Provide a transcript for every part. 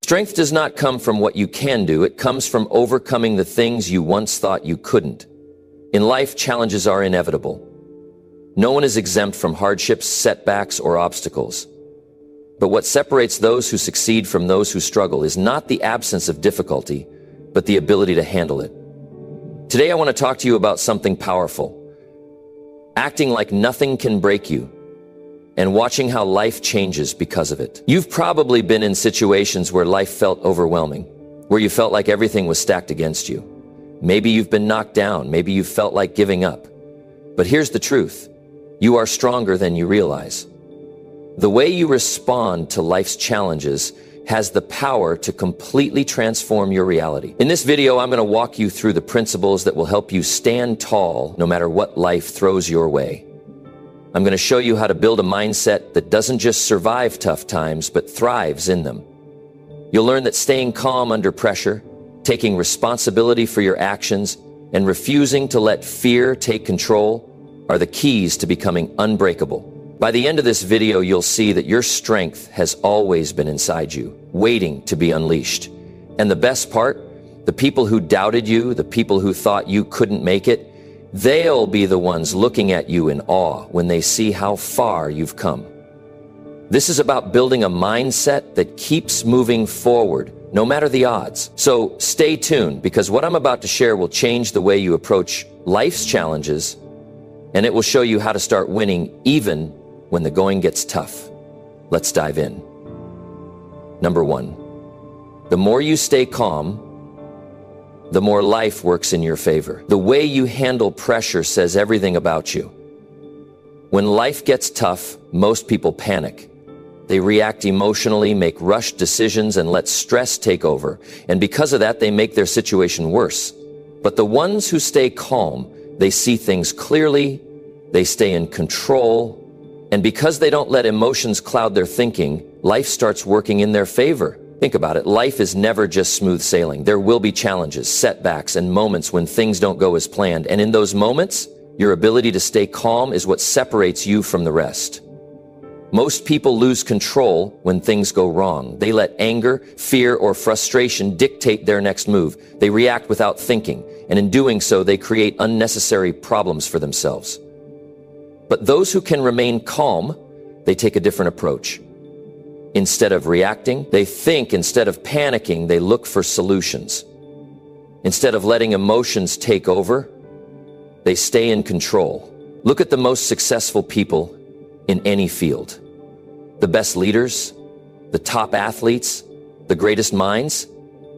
Strength does not come from what you can do. It comes from overcoming the things you once thought you couldn't. In life, challenges are inevitable. No one is exempt from hardships, setbacks, or obstacles. But what separates those who succeed from those who struggle is not the absence of difficulty, but the ability to handle it. Today, I want to talk to you about something powerful. Acting like nothing can break you, and watching how life changes because of it. You've probably been in situations where life felt overwhelming, where you felt like everything was stacked against you. Maybe you've been knocked down, maybe you felt like giving up. But here's the truth. You are stronger than you realize. The way you respond to life's challenges has the power to completely transform your reality. In this video, I'm going to walk you through the principles that will help you stand tall no matter what life throws your way. I'm going to show you how to build a mindset that doesn't just survive tough times, but thrives in them. You'll learn that staying calm under pressure, taking responsibility for your actions, and refusing to let fear take control are the keys to becoming unbreakable. By the end of this video, you'll see that your strength has always been inside you, waiting to be unleashed. And the best part, the people who doubted you, the people who thought you couldn't make it, they'll be the ones looking at you in awe when they see how far you've come. This is about building a mindset that keeps moving forward, no matter the odds. So stay tuned, because what I'm about to share will change the way you approach life's challenges, and it will show you how to start winning even when the going gets tough. Let's dive in. Number 1, the more you stay calm, the more life works in your favor. The way you handle pressure says everything about you. When life gets tough, most people panic. They react emotionally, make rushed decisions, and let stress take over. And because of that, they make their situation worse. But the ones who stay calm, they see things clearly, they stay in control, and because they don't let emotions cloud their thinking, life starts working in their favor. Think about it. Life is never just smooth sailing. There will be challenges, setbacks, and moments when things don't go as planned. And in those moments, your ability to stay calm is what separates you from the rest. Most people lose control when things go wrong. They let anger, fear, or frustration dictate their next move. They react without thinking, and in doing so, they create unnecessary problems for themselves. But those who can remain calm, they take a different approach. Instead of reacting, they think. Instead of panicking, they look for solutions. Instead of letting emotions take over, they stay in control. Look at the most successful people in any field. The best leaders, the top athletes, the greatest minds,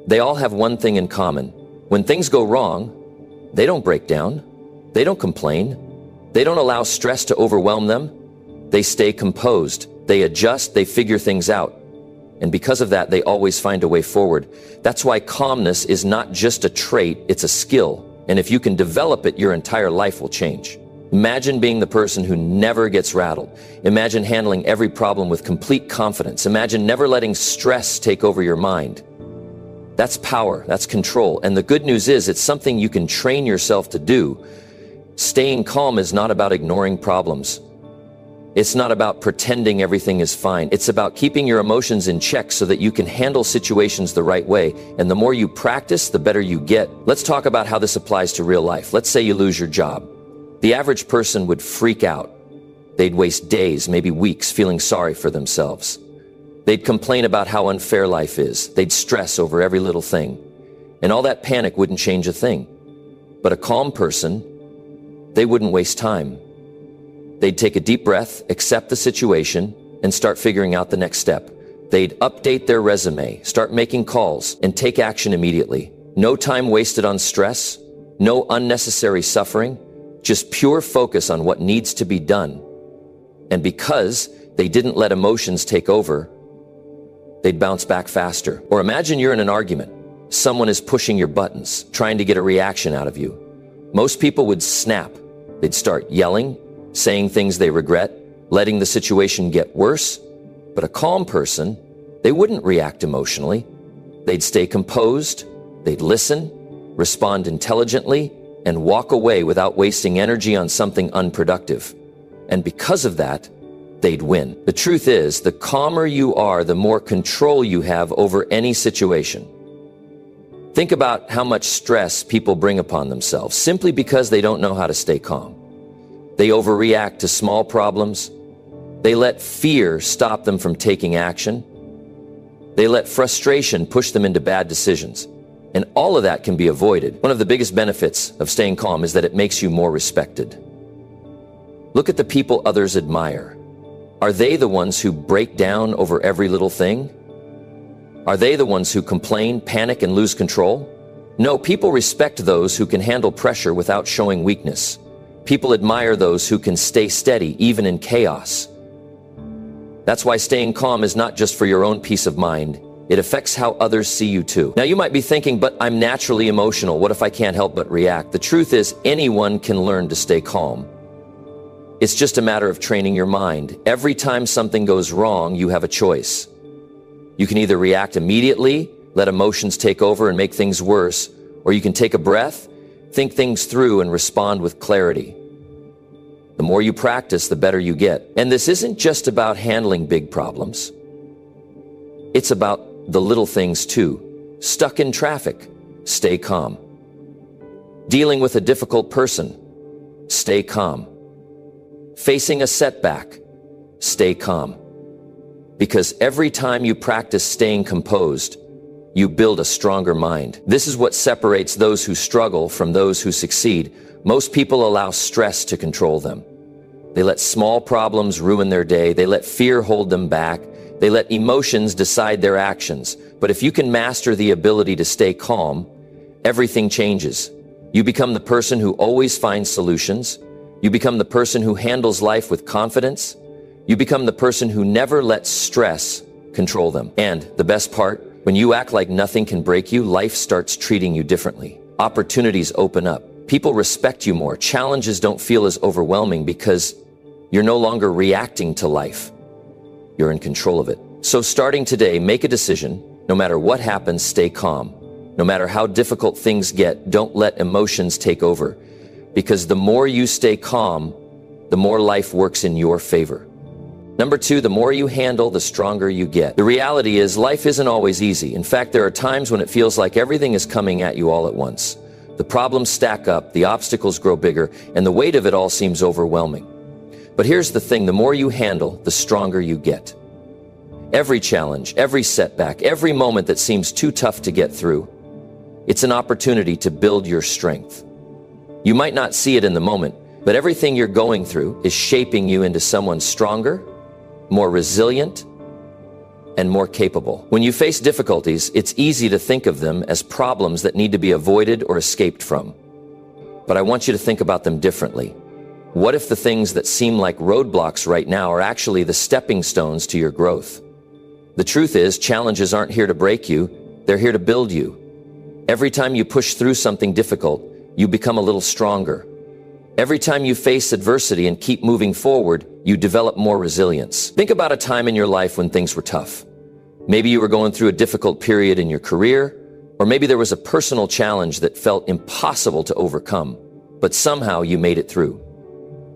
they all have one thing in common. When things go wrong, they don't break down. They don't complain. They don't allow stress to overwhelm them. They stay composed. They adjust. They figure things out. And because of that, they always find a way forward. That's why calmness is not just a trait, it's a skill. And if you can develop it, your entire life will change. Imagine being the person who never gets rattled. Imagine handling every problem with complete confidence. Imagine never letting stress take over your mind. That's power. That's control. And the good news is it's something you can train yourself to do. Staying calm is not about ignoring problems. It's not about pretending everything is fine. It's about keeping your emotions in check so that you can handle situations the right way. And the more you practice, the better you get. Let's talk about how this applies to real life. Let's say you lose your job. The average person would freak out. They'd waste days, maybe weeks, feeling sorry for themselves. They'd complain about how unfair life is. They'd stress over every little thing. And all that panic wouldn't change a thing. But a calm person, they wouldn't waste time. They'd take a deep breath, accept the situation, and start figuring out the next step. They'd update their resume, start making calls, and take action immediately. No time wasted on stress, no unnecessary suffering, just pure focus on what needs to be done. And because they didn't let emotions take over, they'd bounce back faster. Or imagine you're in an argument. Someone is pushing your buttons, trying to get a reaction out of you. Most people would snap. They'd start yelling, saying things they regret, letting the situation get worse. But a calm person, they wouldn't react emotionally. They'd stay composed, they'd listen, respond intelligently, and walk away without wasting energy on something unproductive. And because of that, they'd win. The truth is, the calmer you are, the more control you have over any situation. Think about how much stress people bring upon themselves simply because they don't know how to stay calm. They overreact to small problems. They let fear stop them from taking action. They let frustration push them into bad decisions. And all of that can be avoided. One of the biggest benefits of staying calm is that it makes you more respected. Look at the people others admire. Are they the ones who break down over every little thing? Are they the ones who complain, panic, and lose control? No, people respect those who can handle pressure without showing weakness. People admire those who can stay steady even in chaos. That's why staying calm is not just for your own peace of mind. It affects how others see you too. Now you might be thinking, but I'm naturally emotional. What if I can't help but react? The truth is, anyone can learn to stay calm. It's just a matter of training your mind. Every time something goes wrong, you have a choice. You can either react immediately, let emotions take over and make things worse, or you can take a breath, think things through, and respond with clarity. The more you practice, the better you get. And this isn't just about handling big problems. It's about the little things too. Stuck in traffic, stay calm. Dealing with a difficult person, stay calm. Facing a setback, stay calm. Because every time you practice staying composed, you build a stronger mind. This is what separates those who struggle from those who succeed. Most people allow stress to control them. They let small problems ruin their day. They let fear hold them back. They let emotions decide their actions. But if you can master the ability to stay calm, everything changes. You become the person who always finds solutions. You become the person who handles life with confidence. You become the person who never lets stress control them. And the best part, when you act like nothing can break you, life starts treating you differently. Opportunities open up. People respect you more. Challenges don't feel as overwhelming because you're no longer reacting to life. You're in control of it. So starting today, make a decision. No matter what happens, stay calm. No matter how difficult things get, don't let emotions take over. Because the more you stay calm, the more life works in your favor. Number 2, the more you handle, the stronger you get. The reality is life isn't always easy. In fact, there are times when it feels like everything is coming at you all at once. The problems stack up, the obstacles grow bigger, and the weight of it all seems overwhelming. But here's the thing, the more you handle, the stronger you get. Every challenge, every setback, every moment that seems too tough to get through, it's an opportunity to build your strength. You might not see it in the moment, but everything you're going through is shaping you into someone stronger, more resilient, and more capable. When you face difficulties, it's easy to think of them as problems that need to be avoided or escaped from. But I want you to think about them differently. What if the things that seem like roadblocks right now are actually the stepping stones to your growth? The truth is, challenges aren't here to break you, they're here to build you. Every time you push through something difficult, you become a little stronger. Every time you face adversity and keep moving forward, you develop more resilience. Think about a time in your life when things were tough. Maybe you were going through a difficult period in your career, or maybe there was a personal challenge that felt impossible to overcome, but somehow you made it through.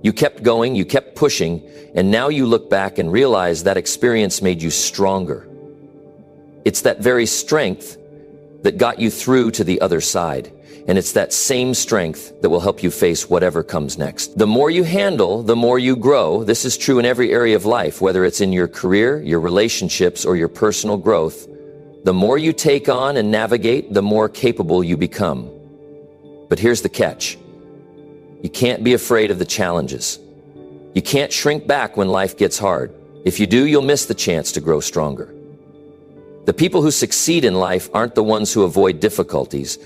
You kept going, you kept pushing, and now you look back and realize that experience made you stronger. It's that very strength that got you through to the other side. And it's that same strength that will help you face whatever comes next. The more you handle, the more you grow. This is true in every area of life, whether it's in your career, your relationships, or your personal growth. The more you take on and navigate, the more capable you become. But here's the catch. You can't be afraid of the challenges. You can't shrink back when life gets hard. If you do, you'll miss the chance to grow stronger. The people who succeed in life aren't the ones who avoid difficulties.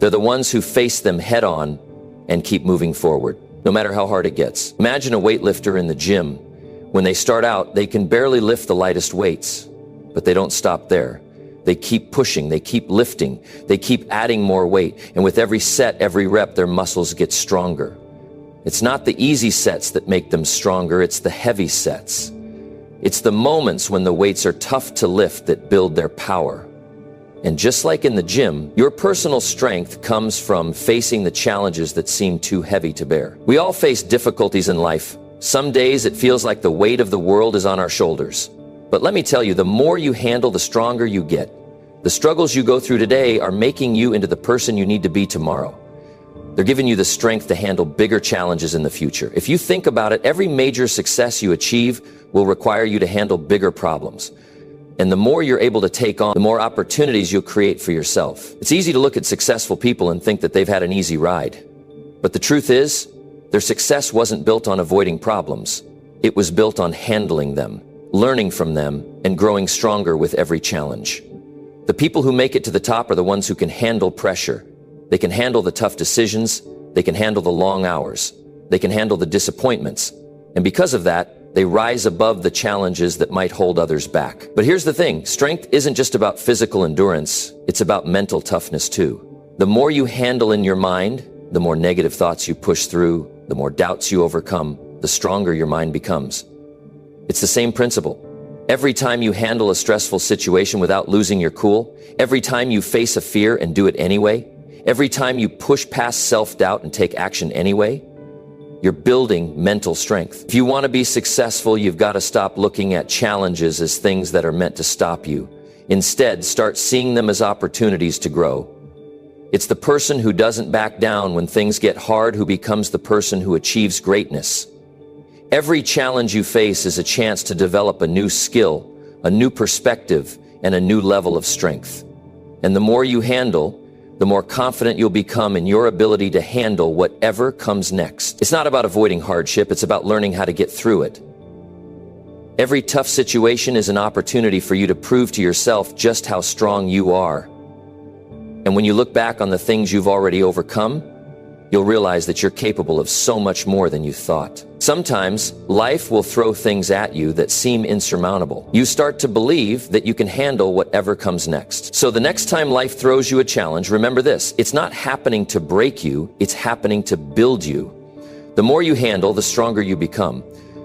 They're the ones who face them head on and keep moving forward, no matter how hard it gets. Imagine a weightlifter in the gym. When they start out, they can barely lift the lightest weights, but they don't stop there. They keep pushing, they keep lifting, they keep adding more weight, and with every set, every rep, their muscles get stronger. It's not the easy sets that make them stronger, it's the heavy sets. It's the moments when the weights are tough to lift that build their power. And just like in the gym, your personal strength comes from facing the challenges that seem too heavy to bear. We all face difficulties in life Some days it feels like the weight of the world is on our shoulders. But let me tell you, the more you handle, the stronger you get. The struggles you go through today are making you into the person you need to be tomorrow. They're giving you the strength to handle bigger challenges in the future. If you think about it, every major success you achieve will require you to handle bigger problems. And the more you're able to take on, the more opportunities you'll create for yourself. It's easy to look at successful people and think that they've had an easy ride. But the truth is, their success wasn't built on avoiding problems. It was built on handling them, learning from them, and growing stronger with every challenge. The people who make it to the top are the ones who can handle pressure. They can handle the tough decisions. They can handle the long hours. They can handle the disappointments. And because of that, they rise above the challenges that might hold others back. But here's the thing, strength isn't just about physical endurance, it's about mental toughness too. The more you handle in your mind, the more negative thoughts you push through, the more doubts you overcome, the stronger your mind becomes. It's the same principle. Every time you handle a stressful situation without losing your cool, every time you face a fear and do it anyway, every time you push past self-doubt and take action anyway, you're building mental strength. If you want to be successful, you've got to stop looking at challenges as things that are meant to stop you. Instead, start seeing them as opportunities to grow. It's the person who doesn't back down when things get hard who becomes the person who achieves greatness. Every challenge you face is a chance to develop a new skill, a new perspective, and a new level of strength. And the more you handle, the more confident you'll become in your ability to handle whatever comes next. It's not about avoiding hardship, it's about learning how to get through it. Every tough situation is an opportunity for you to prove to yourself just how strong you are. And when you look back on the things you've already overcome, you'll realize that you're capable of so much more than you thought. Sometimes, life will throw things at you that seem insurmountable. You start to believe that you can handle whatever comes next. So the next time life throws you a challenge, remember this, it's not happening to break you, it's happening to build you. The more you handle, the stronger you become.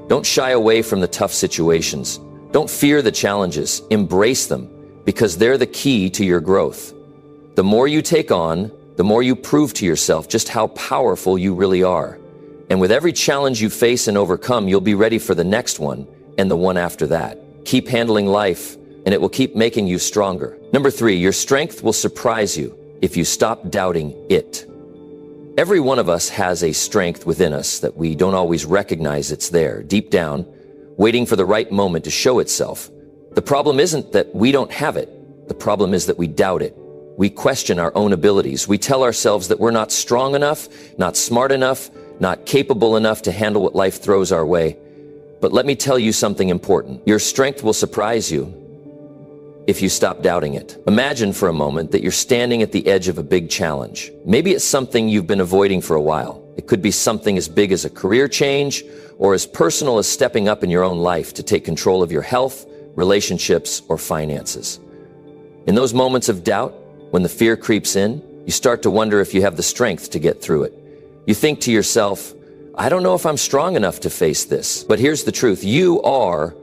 Don't shy away from the tough situations. Don't fear the challenges, embrace them, because they're the key to your growth. The more you take on, the more you prove to yourself just how powerful you really are. And with every challenge you face and overcome, you'll be ready for the next one and the one after that. Keep handling life, and it will keep making you stronger. Number 3, your strength will surprise you if you stop doubting it. Every one of us has a strength within us that we don't always recognize it's there, deep down, waiting for the right moment to show itself. The problem isn't that we don't have it. The problem is that we doubt it. We question our own abilities. We tell ourselves that we're not strong enough, not smart enough, not capable enough to handle what life throws our way. But let me tell you something important. Your strength will surprise you if you stop doubting it. Imagine for a moment that you're standing at the edge of a big challenge. Maybe it's something you've been avoiding for a while. It could be something as big as a career change or as personal as stepping up in your own life to take control of your health, relationships, or finances. In those moments of doubt, when the fear creeps in, you start to wonder if you have the strength to get through it. You think to yourself, I don't know if I'm strong enough to face this. But here's the truth. You are.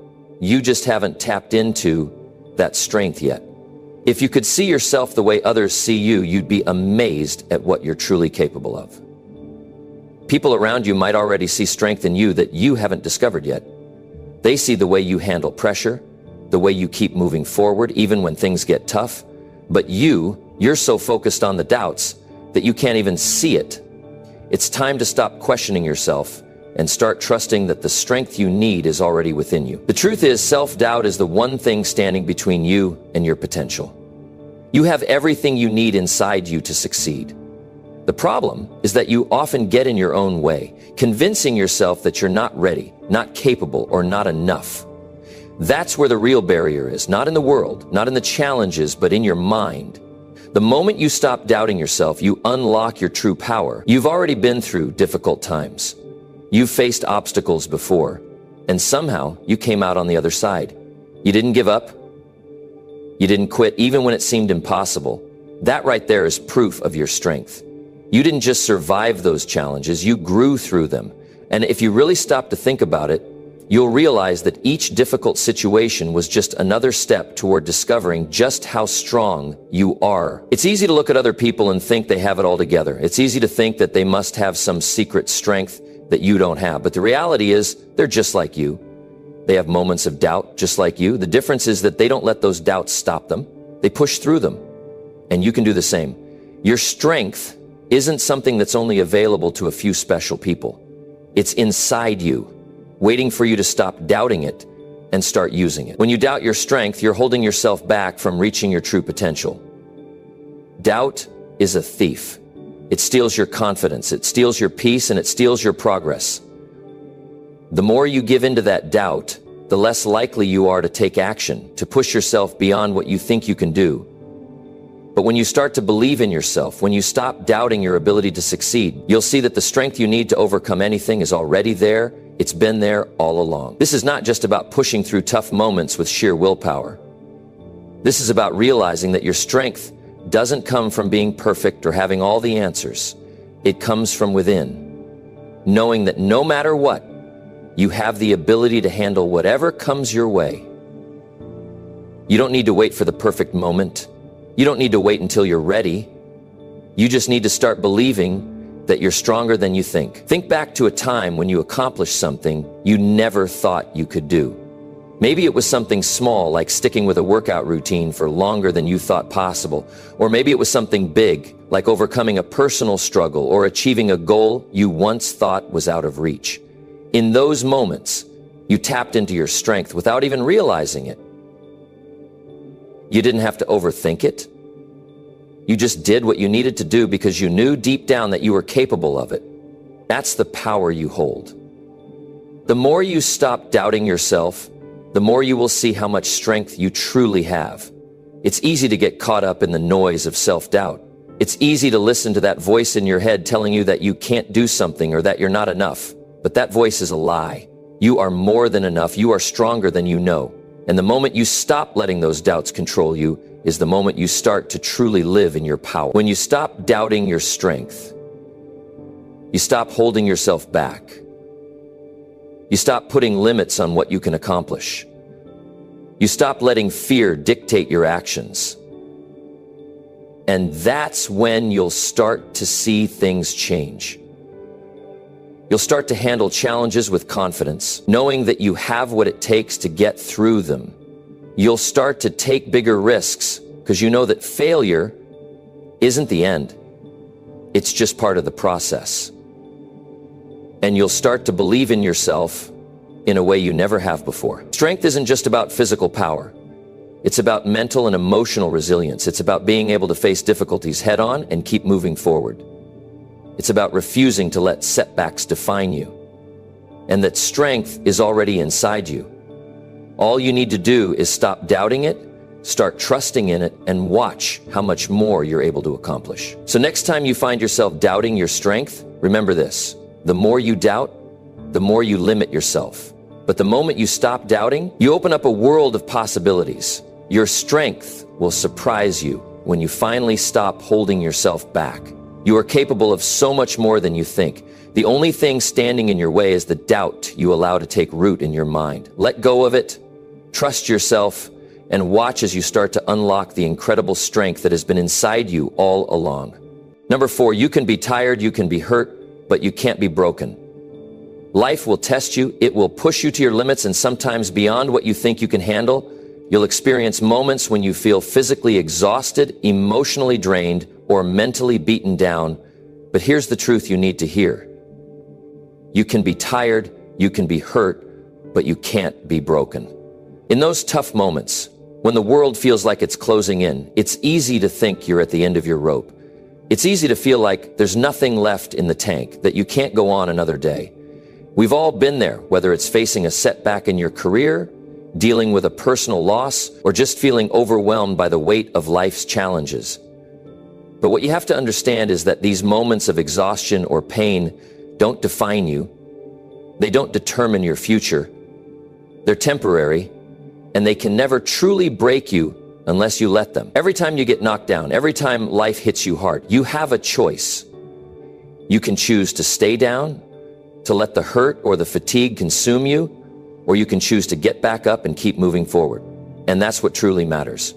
You just haven't tapped into that strength yet. If you could see yourself the way others see you, you'd be amazed at what you're truly capable of. People around you might already see strength in you that you haven't discovered yet. They see the way you handle pressure, the way you keep moving forward, even when things get tough. But you're so focused on the doubts that you can't even see it. It's time to stop questioning yourself and start trusting that the strength you need is already within you. The truth is, self-doubt is the one thing standing between you and your potential. You have everything you need inside you to succeed. The problem is that you often get in your own way, convincing yourself that you're not ready, not capable, or not enough. That's where the real barrier is, not in the world, not in the challenges, but in your mind. The moment you stop doubting yourself, you unlock your true power. You've already been through difficult times. You've faced obstacles before, and somehow you came out on the other side. You didn't give up. You didn't quit, even when it seemed impossible. That right there is proof of your strength. You didn't just survive those challenges, you grew through them. And if you really stop to think about it, you'll realize that each difficult situation was just another step toward discovering just how strong you are. It's easy to look at other people and think they have it all together. It's easy to think that they must have some secret strength that you don't have. But the reality is, they're just like you. They have moments of doubt just like you. The difference is that they don't let those doubts stop them. They push through them. And you can do the same. Your strength isn't something that's only available to a few special people. It's inside you, waiting for you to stop doubting it and start using it. When you doubt your strength, you're holding yourself back from reaching your true potential. Doubt is a thief. It steals your confidence, it steals your peace, and it steals your progress. The more you give into that doubt, the less likely you are to take action, to push yourself beyond what you think you can do. But when you start to believe in yourself, when you stop doubting your ability to succeed, you'll see that the strength you need to overcome anything is already there. It's been there all along. This is not just about pushing through tough moments with sheer willpower. This is about realizing that your strength doesn't come from being perfect or having all the answers. It comes from within, knowing that no matter what, you have the ability to handle whatever comes your way. You don't need to wait for the perfect moment. You don't need to wait until you're ready. You just need to start believing that you're stronger than you think. Think back to a time when you accomplished something you never thought you could do. Maybe it was something small, like sticking with a workout routine for longer than you thought possible. Or maybe it was something big, like overcoming a personal struggle or achieving a goal you once thought was out of reach. In those moments, you tapped into your strength without even realizing it. You didn't have to overthink it. You just did what you needed to do because you knew deep down that you were capable of it. That's the power you hold. The more you stop doubting yourself, the more you will see how much strength you truly have. It's easy to get caught up in the noise of self-doubt. It's easy to listen to that voice in your head telling you that you can't do something or that you're not enough. But that voice is a lie. You are more than enough. You are stronger than you know. And the moment you stop letting those doubts control you is the moment you start to truly live in your power. When you stop doubting your strength, you stop holding yourself back. You stop putting limits on what you can accomplish. You stop letting fear dictate your actions. And that's when you'll start to see things change. You'll start to handle challenges with confidence, knowing that you have what it takes to get through them. You'll start to take bigger risks because you know that failure isn't the end. It's just part of the process. And you'll start to believe in yourself in a way you never have before. Strength isn't just about physical power. It's about mental and emotional resilience. It's about being able to face difficulties head on and keep moving forward. It's about refusing to let setbacks define you. And that strength is already inside you. All you need to do is stop doubting it, start trusting in it, and watch how much more you're able to accomplish. So next time you find yourself doubting your strength, remember this: the more you doubt, the more you limit yourself. But the moment you stop doubting, you open up a world of possibilities. Your strength will surprise you when you finally stop holding yourself back. You are capable of so much more than you think. The only thing standing in your way is the doubt you allow to take root in your mind. Let go of it, trust yourself, and watch as you start to unlock the incredible strength that has been inside you all along. Number 4, you can be tired, you can be hurt, but you can't be broken. Life will test you, it will push you to your limits and sometimes beyond what you think you can handle. You'll experience moments when you feel physically exhausted, emotionally drained, or mentally beaten down. But here's the truth you need to hear. You can be tired, you can be hurt, but you can't be broken. In those tough moments, when the world feels like it's closing in, it's easy to think you're at the end of your rope. It's easy to feel like there's nothing left in the tank, that you can't go on another day. We've all been there, whether it's facing a setback in your career, dealing with a personal loss, or just feeling overwhelmed by the weight of life's challenges. But what you have to understand is that these moments of exhaustion or pain don't define you. They don't determine your future. They're temporary, and they can never truly break you unless you let them. Every time you get knocked down, every time life hits you hard, you have a choice. You can choose to stay down, to let the hurt or the fatigue consume you, or you can choose to get back up and keep moving forward. And that's what truly matters.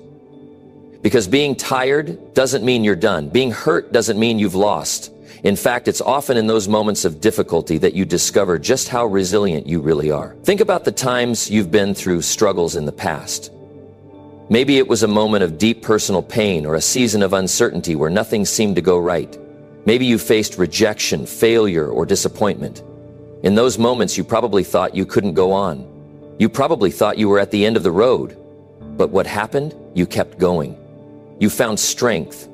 Because being tired doesn't mean you're done. Being hurt doesn't mean you've lost. In fact, it's often in those moments of difficulty that you discover just how resilient you really are. Think about the times you've been through struggles in the past. Maybe it was a moment of deep personal pain or a season of uncertainty where nothing seemed to go right. Maybe you faced rejection, failure, or disappointment. In those moments, you probably thought you couldn't go on. You probably thought you were at the end of the road. But what happened? You kept going. You found strength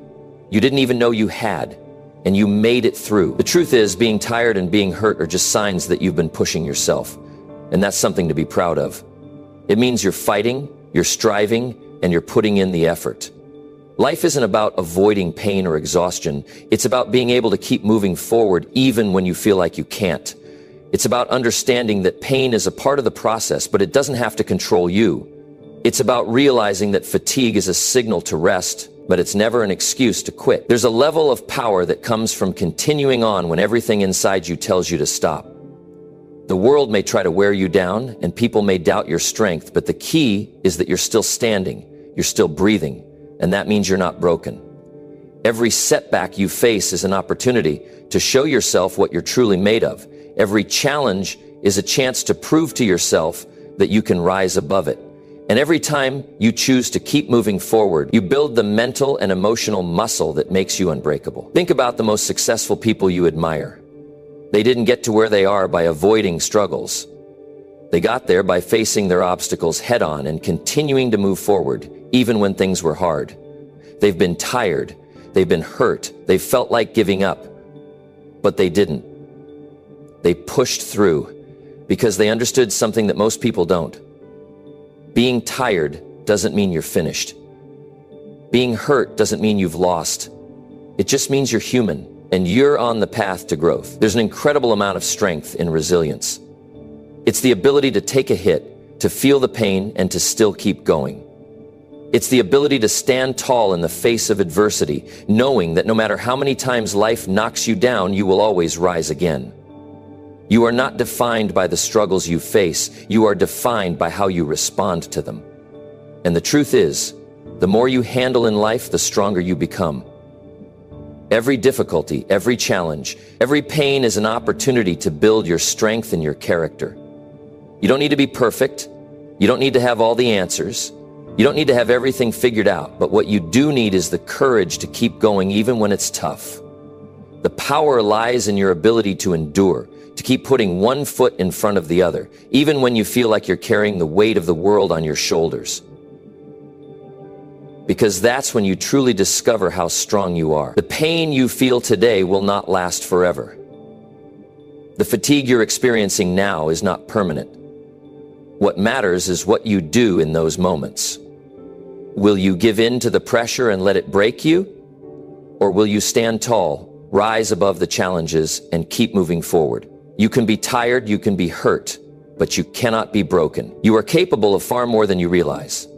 you didn't even know you had, and you made it through. The truth is, being tired and being hurt are just signs that you've been pushing yourself, and that's something to be proud of. It means you're fighting, you're striving, and you're putting in the effort. Life isn't about avoiding pain or exhaustion. It's about being able to keep moving forward even when you feel like you can't. It's about understanding that pain is a part of the process, but it doesn't have to control you. It's about realizing that fatigue is a signal to rest, but it's never an excuse to quit. There's a level of power that comes from continuing on when everything inside you tells you to stop. The world may try to wear you down, and people may doubt your strength, but the key is that you're still standing, you're still breathing, and that means you're not broken. Every setback you face is an opportunity to show yourself what you're truly made of. Every challenge is a chance to prove to yourself that you can rise above it. And every time you choose to keep moving forward, you build the mental and emotional muscle that makes you unbreakable. Think about the most successful people you admire. They didn't get to where they are by avoiding struggles. They got there by facing their obstacles head on and continuing to move forward, even when things were hard. They've been tired. They've been hurt. They felt like giving up, but they didn't. They pushed through because they understood something that most people don't. Being tired doesn't mean you're finished. Being hurt doesn't mean you've lost. It just means you're human and you're on the path to growth. There's an incredible amount of strength in resilience. It's the ability to take a hit, to feel the pain, and to still keep going. It's the ability to stand tall in the face of adversity, knowing that no matter how many times life knocks you down, you will always rise again. You are not defined by the struggles you face. You are defined by how you respond to them. And the truth is, the more you handle in life, the stronger you become. Every difficulty, every challenge, every pain is an opportunity to build your strength and your character. You don't need to be perfect. You don't need to have all the answers. You don't need to have everything figured out. But what you do need is the courage to keep going even when it's tough. The power lies in your ability to endure, to keep putting one foot in front of the other, even when you feel like you're carrying the weight of the world on your shoulders. Because that's when you truly discover how strong you are. The pain you feel today will not last forever. The fatigue you're experiencing now is not permanent. What matters is what you do in those moments. Will you give in to the pressure and let it break you? Or will you stand tall, rise above the challenges, and keep moving forward? You can be tired, you can be hurt, but you cannot be broken. You are capable of far more than you realize.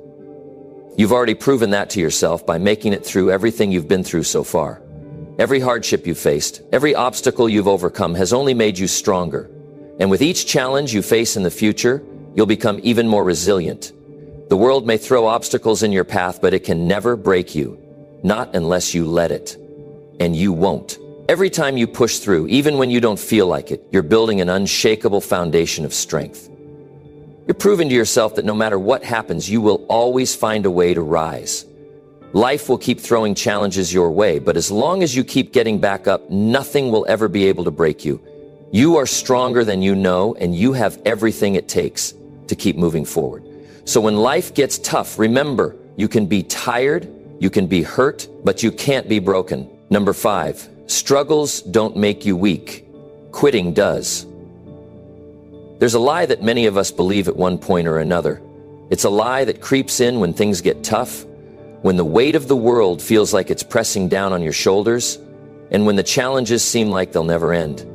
You've already proven that to yourself by making it through everything you've been through so far. Every hardship you've faced, every obstacle you've overcome has only made you stronger. And with each challenge you face in the future, you'll become even more resilient. The world may throw obstacles in your path, but it can never break you. Not unless you let it. And you won't. Every time you push through, even when you don't feel like it, you're building an unshakable foundation of strength. You're proving to yourself that no matter what happens, you will always find a way to rise. Life will keep throwing challenges your way, but as long as you keep getting back up, nothing will ever be able to break you. You are stronger than you know, and you have everything it takes to keep moving forward. So when life gets tough, remember, you can be tired, you can be hurt, but you can't be broken. Number 5. Struggles don't make you weak. Quitting does. There's a lie that many of us believe at one point or another. It's a lie that creeps in when things get tough, when the weight of the world feels like it's pressing down on your shoulders, and when the challenges seem like they'll never end.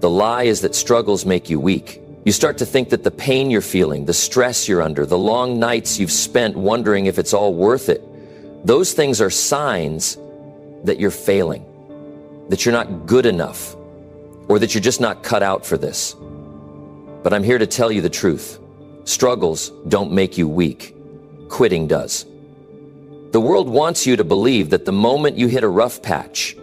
The lie is that struggles make you weak. You start to think that the pain you're feeling, the stress you're under, the long nights you've spent wondering if it's all worth it, those things are signs that you're failing, that you're not good enough, or that you're just not cut out for this. But I'm here to tell you the truth. Struggles don't make you weak. Quitting does. The world wants you to believe that the moment you hit a rough patch,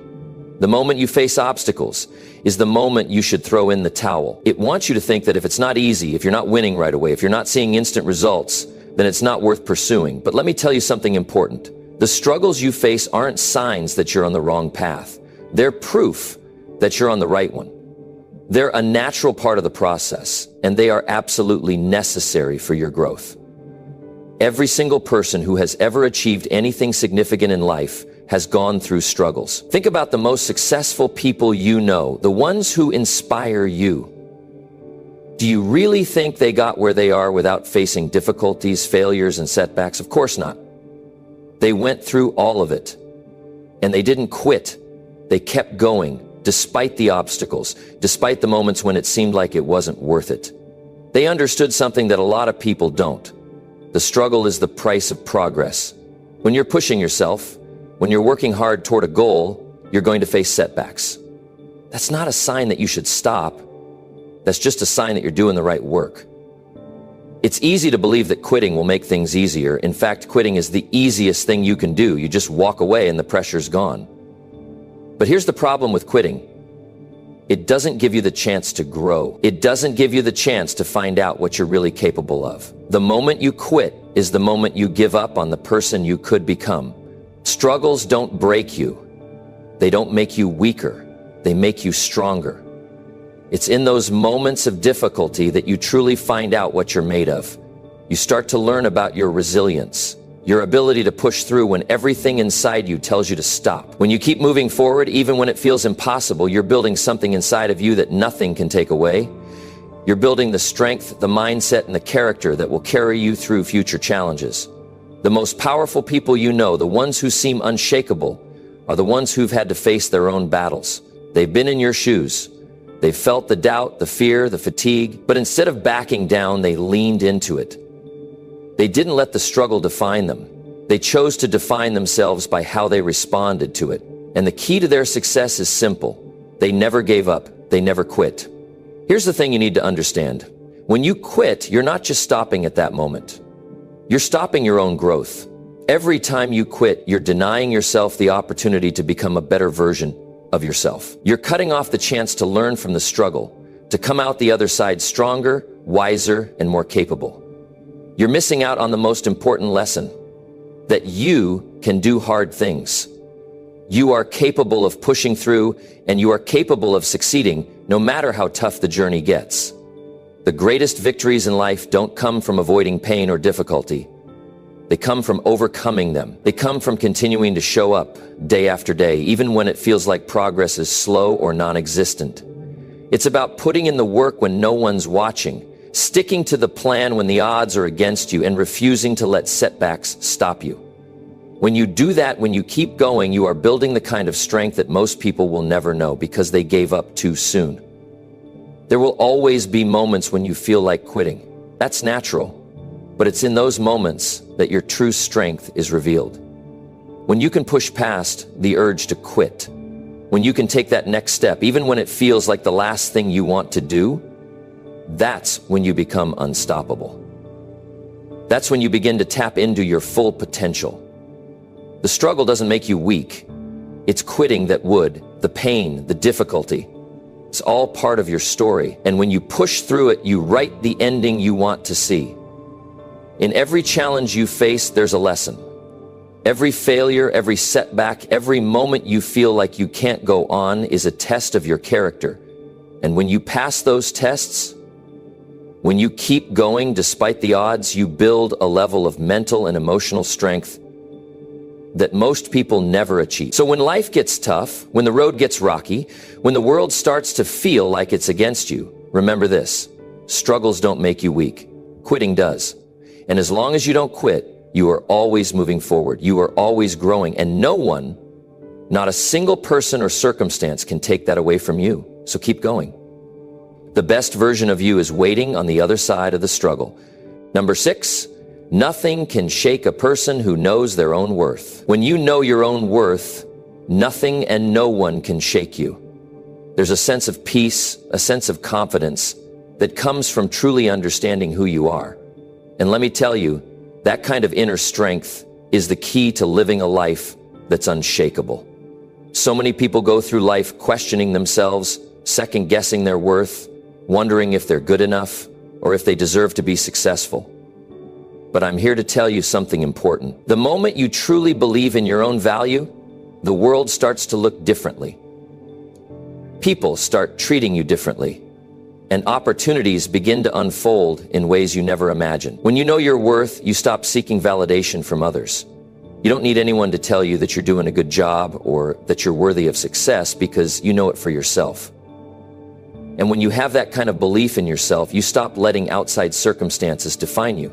the The moment you face obstacles is the moment you should throw in the towel. It wants you to think that if it's not easy, if you're not winning right away, if you're not seeing instant results, then it's not worth pursuing. But let me tell you something important. The struggles you face aren't signs that you're on the wrong path. They're proof that you're on the right one. They're a natural part of the process, and they are absolutely necessary for your growth. Every single person who has ever achieved anything significant in life has gone through struggles. Think about the most successful people you know, the ones who inspire you. Do you really think they got where they are without facing difficulties, failures, and setbacks? Of course not. They went through all of it, and they didn't quit. They kept going, despite the obstacles, despite the moments when it seemed like it wasn't worth it. They understood something that a lot of people don't. The struggle is the price of progress. When you're pushing yourself, when you're working hard toward a goal, you're going to face setbacks. That's not a sign that you should stop. That's just a sign that you're doing the right work. It's easy to believe that quitting will make things easier. In fact, quitting is the easiest thing you can do. You just walk away and the pressure's gone. But here's the problem with quitting. It doesn't give you the chance to grow. It doesn't give you the chance to find out what you're really capable of. The moment you quit is the moment you give up on the person you could become. Struggles don't break you. They don't make you weaker. They make you stronger. It's in those moments of difficulty that you truly find out what you're made of. You start to learn about your resilience, your ability to push through when everything inside you tells you to stop. When you keep moving forward, even when it feels impossible, you're building something inside of you that nothing can take away. You're building the strength, the mindset, and the character that will carry you through future challenges. The most powerful people you know, the ones who seem unshakable, are the ones who've had to face their own battles. They've been in your shoes. They've felt the doubt, the fear, the fatigue, but instead of backing down, they leaned into it. They didn't let the struggle define them. They chose to define themselves by how they responded to it. And the key to their success is simple. They never gave up. They never quit. Here's the thing you need to understand. When you quit, you're not just stopping at that moment. You're stopping your own growth. Every time you quit, you're denying yourself the opportunity to become a better version of yourself. You're cutting off the chance to learn from the struggle, to come out the other side stronger, wiser, and more capable. You're missing out on the most important lesson, that you can do hard things. You are capable of pushing through, and you are capable of succeeding no matter how tough the journey gets. The greatest victories in life don't come from avoiding pain or difficulty. They come from overcoming them. They come from continuing to show up day after day, even when it feels like progress is slow or non-existent. It's about putting in the work when no one's watching, sticking to the plan when the odds are against you, and refusing to let setbacks stop you. When you do that, when you keep going, you are building the kind of strength that most people will never know because they gave up too soon. There will always be moments when you feel like quitting. That's natural. But it's in those moments that your true strength is revealed. When you can push past the urge to quit, when you can take that next step, even when it feels like the last thing you want to do, that's when you become unstoppable. That's when you begin to tap into your full potential. The struggle doesn't make you weak. It's quitting that would. The pain, the difficulty. It's all part of your story. And when you push through it, you write the ending you want to see. In every challenge you face, there's a lesson. Every failure, every setback, every moment you feel like you can't go on is a test of your character. And when you pass those tests, when you keep going despite the odds, you build a level of mental and emotional strength that most people never achieve. So when life gets tough, when the road gets rocky, when the world starts to feel like it's against you, remember this: struggles don't make you weak. Quitting does. And as long as you don't quit, you are always moving forward. You are always growing. And no one, not a single person or circumstance can take that away from you. So keep going. The best version of you is waiting on the other side of the struggle. Number 6, nothing can shake a person who knows their own worth. When you know your own worth, nothing and no one can shake you. There's a sense of peace, a sense of confidence that comes from truly understanding who you are. And let me tell you, that kind of inner strength is the key to living a life that's unshakable. So many people go through life questioning themselves, second-guessing their worth, wondering if they're good enough or if they deserve to be successful. But I'm here to tell you something important. The moment you truly believe in your own value, the world starts to look differently. People start treating you differently, and opportunities begin to unfold in ways you never imagined. When you know your worth, you stop seeking validation from others. You don't need anyone to tell you that you're doing a good job or that you're worthy of success because you know it for yourself. And when you have that kind of belief in yourself, you stop letting outside circumstances define you.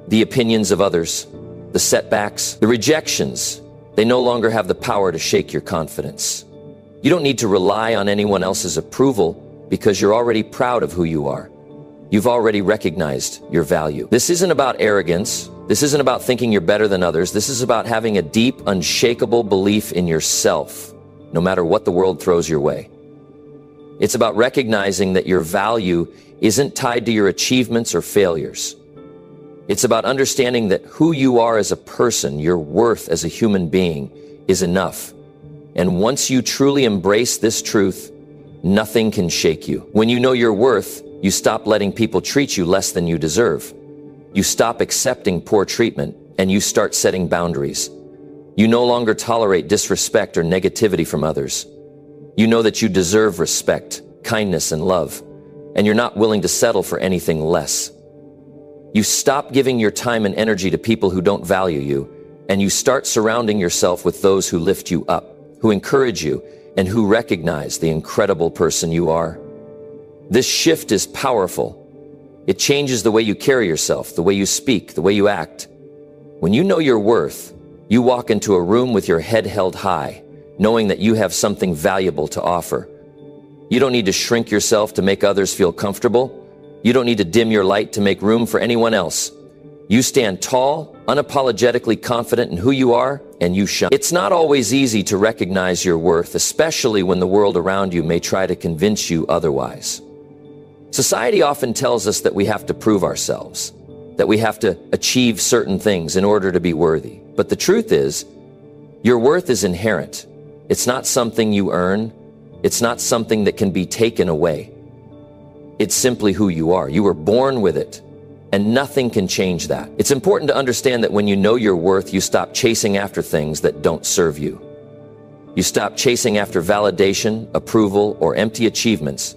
The opinions of others, the setbacks, the rejections, they no longer have the power to shake your confidence. You don't need to rely on anyone else's approval because you're already proud of who you are. You've already recognized your value. This isn't about arrogance. This isn't about thinking you're better than others. This is about having a deep, unshakable belief in yourself, no matter what the world throws your way. It's about recognizing that your value isn't tied to your achievements or failures. It's about understanding that who you are as a person, your worth as a human being, is enough. And once you truly embrace this truth, nothing can shake you. When you know your worth, you stop letting people treat you less than you deserve. You stop accepting poor treatment, and you start setting boundaries. You no longer tolerate disrespect or negativity from others. You know that you deserve respect, kindness, and love, and you're not willing to settle for anything less. You stop giving your time and energy to people who don't value you, and you start surrounding yourself with those who lift you up, who encourage you, and who recognize the incredible person you are. This shift is powerful. It changes the way you carry yourself, the way you speak, the way you act. When you know your worth, you walk into a room with your head held high, knowing that you have something valuable to offer. You don't need to shrink yourself to make others feel comfortable. You don't need to dim your light to make room for anyone else. You stand tall, unapologetically confident in who you are, and you shine. It's not always easy to recognize your worth, especially when the world around you may try to convince you otherwise. Society often tells us that we have to prove ourselves, that we have to achieve certain things in order to be worthy. But the truth is, your worth is inherent. It's not something you earn. It's not something that can be taken away. It's simply who you are. You were born with it, and nothing can change that. It's important to understand that when you know your worth, you stop chasing after things that don't serve you. You stop chasing after validation, approval, or empty achievements.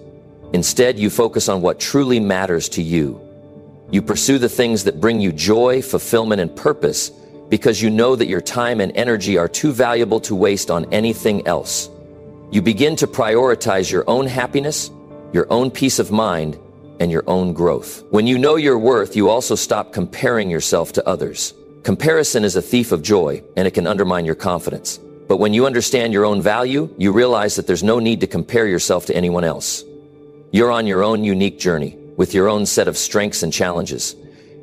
Instead, you focus on what truly matters to you. You pursue the things that bring you joy, fulfillment, and purpose because you know that your time and energy are too valuable to waste on anything else. You begin to prioritize your own happiness, your own peace of mind, and your own growth. When you know your worth, you also stop comparing yourself to others. Comparison is a thief of joy, and it can undermine your confidence. But when you understand your own value, you realize that there's no need to compare yourself to anyone else. You're on your own unique journey, with your own set of strengths and challenges.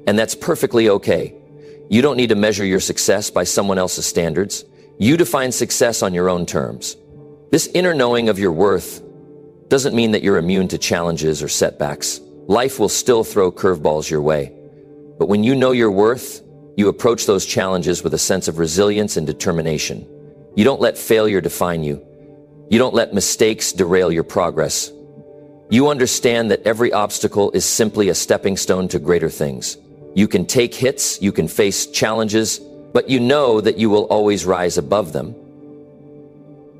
And that's perfectly okay. You don't need to measure your success by someone else's standards. You define success on your own terms. This inner knowing of your worth doesn't mean that you're immune to challenges or setbacks. Life will still throw curveballs your way. But when you know your worth, you approach those challenges with a sense of resilience and determination. You don't let failure define you. You don't let mistakes derail your progress. You understand that every obstacle is simply a stepping stone to greater things. You can take hits, you can face challenges, but you know that you will always rise above them.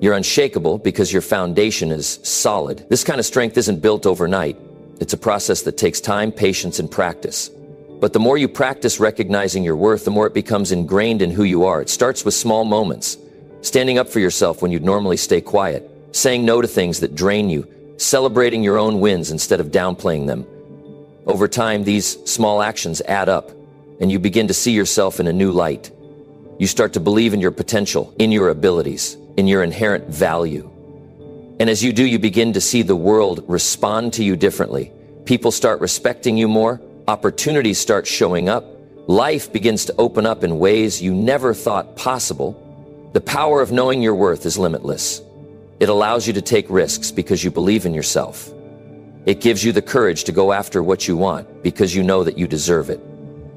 You're unshakable because your foundation is solid. This kind of strength isn't built overnight. It's a process that takes time, patience, and practice. But the more you practice recognizing your worth, the more it becomes ingrained in who you are. It starts with small moments. Standing up for yourself when you'd normally stay quiet. Saying no to things that drain you. Celebrating your own wins instead of downplaying them. Over time, these small actions add up, and you begin to see yourself in a new light. You start to believe in your potential, in your abilities, in your inherent value. And as you do, you begin to see the world respond to you differently. People start respecting you more. Opportunities start showing up. Life begins to open up in ways you never thought possible. The power of knowing your worth is limitless. It allows you to take risks because you believe in yourself. It gives you the courage to go after what you want because you know that you deserve it.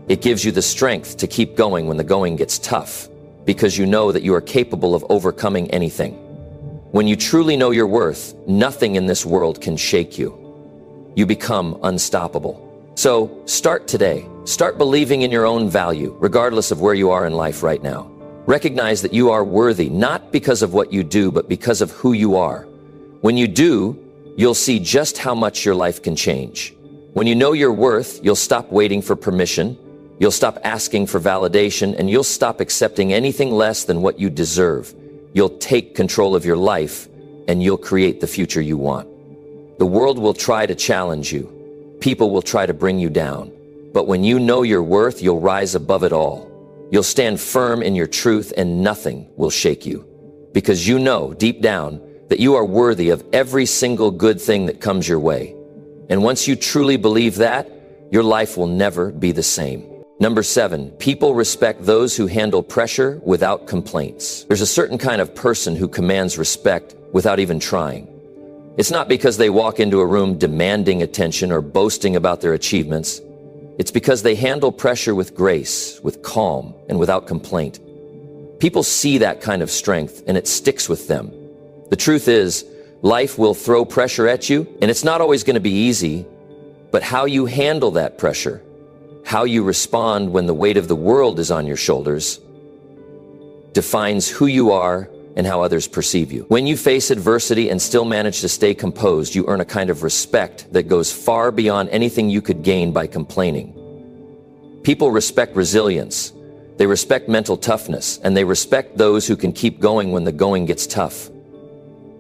It gives you the strength to keep going when the going gets tough because you know that you are capable of overcoming anything. When you truly know your worth, nothing in this world can shake you. You become unstoppable. So start today. Start believing in your own value, regardless of where you are in life right now. Recognize that you are worthy, not because of what you do, but because of who you are. When you do, you'll see just how much your life can change. When you know your worth, you'll stop waiting for permission, you'll stop asking for validation, and you'll stop accepting anything less than what you deserve. You'll take control of your life, and you'll create the future you want. The world will try to challenge you. People will try to bring you down. But when you know your worth, you'll rise above it all. You'll stand firm in your truth, and nothing will shake you. Because you know, deep down, that you are worthy of every single good thing that comes your way. And once you truly believe that, your life will never be the same. Number 7, people respect those who handle pressure without complaints. There's a certain kind of person who commands respect without even trying. It's not because they walk into a room demanding attention or boasting about their achievements. It's because they handle pressure with grace, with calm, and without complaint. People see that kind of strength, and it sticks with them. The truth is, life will throw pressure at you, and it's not always going to be easy, but how you handle that pressure, how you respond when the weight of the world is on your shoulders, defines who you are and how others perceive you. When you face adversity and still manage to stay composed, you earn a kind of respect that goes far beyond anything you could gain by complaining. People respect resilience, they respect mental toughness, and they respect those who can keep going when the going gets tough.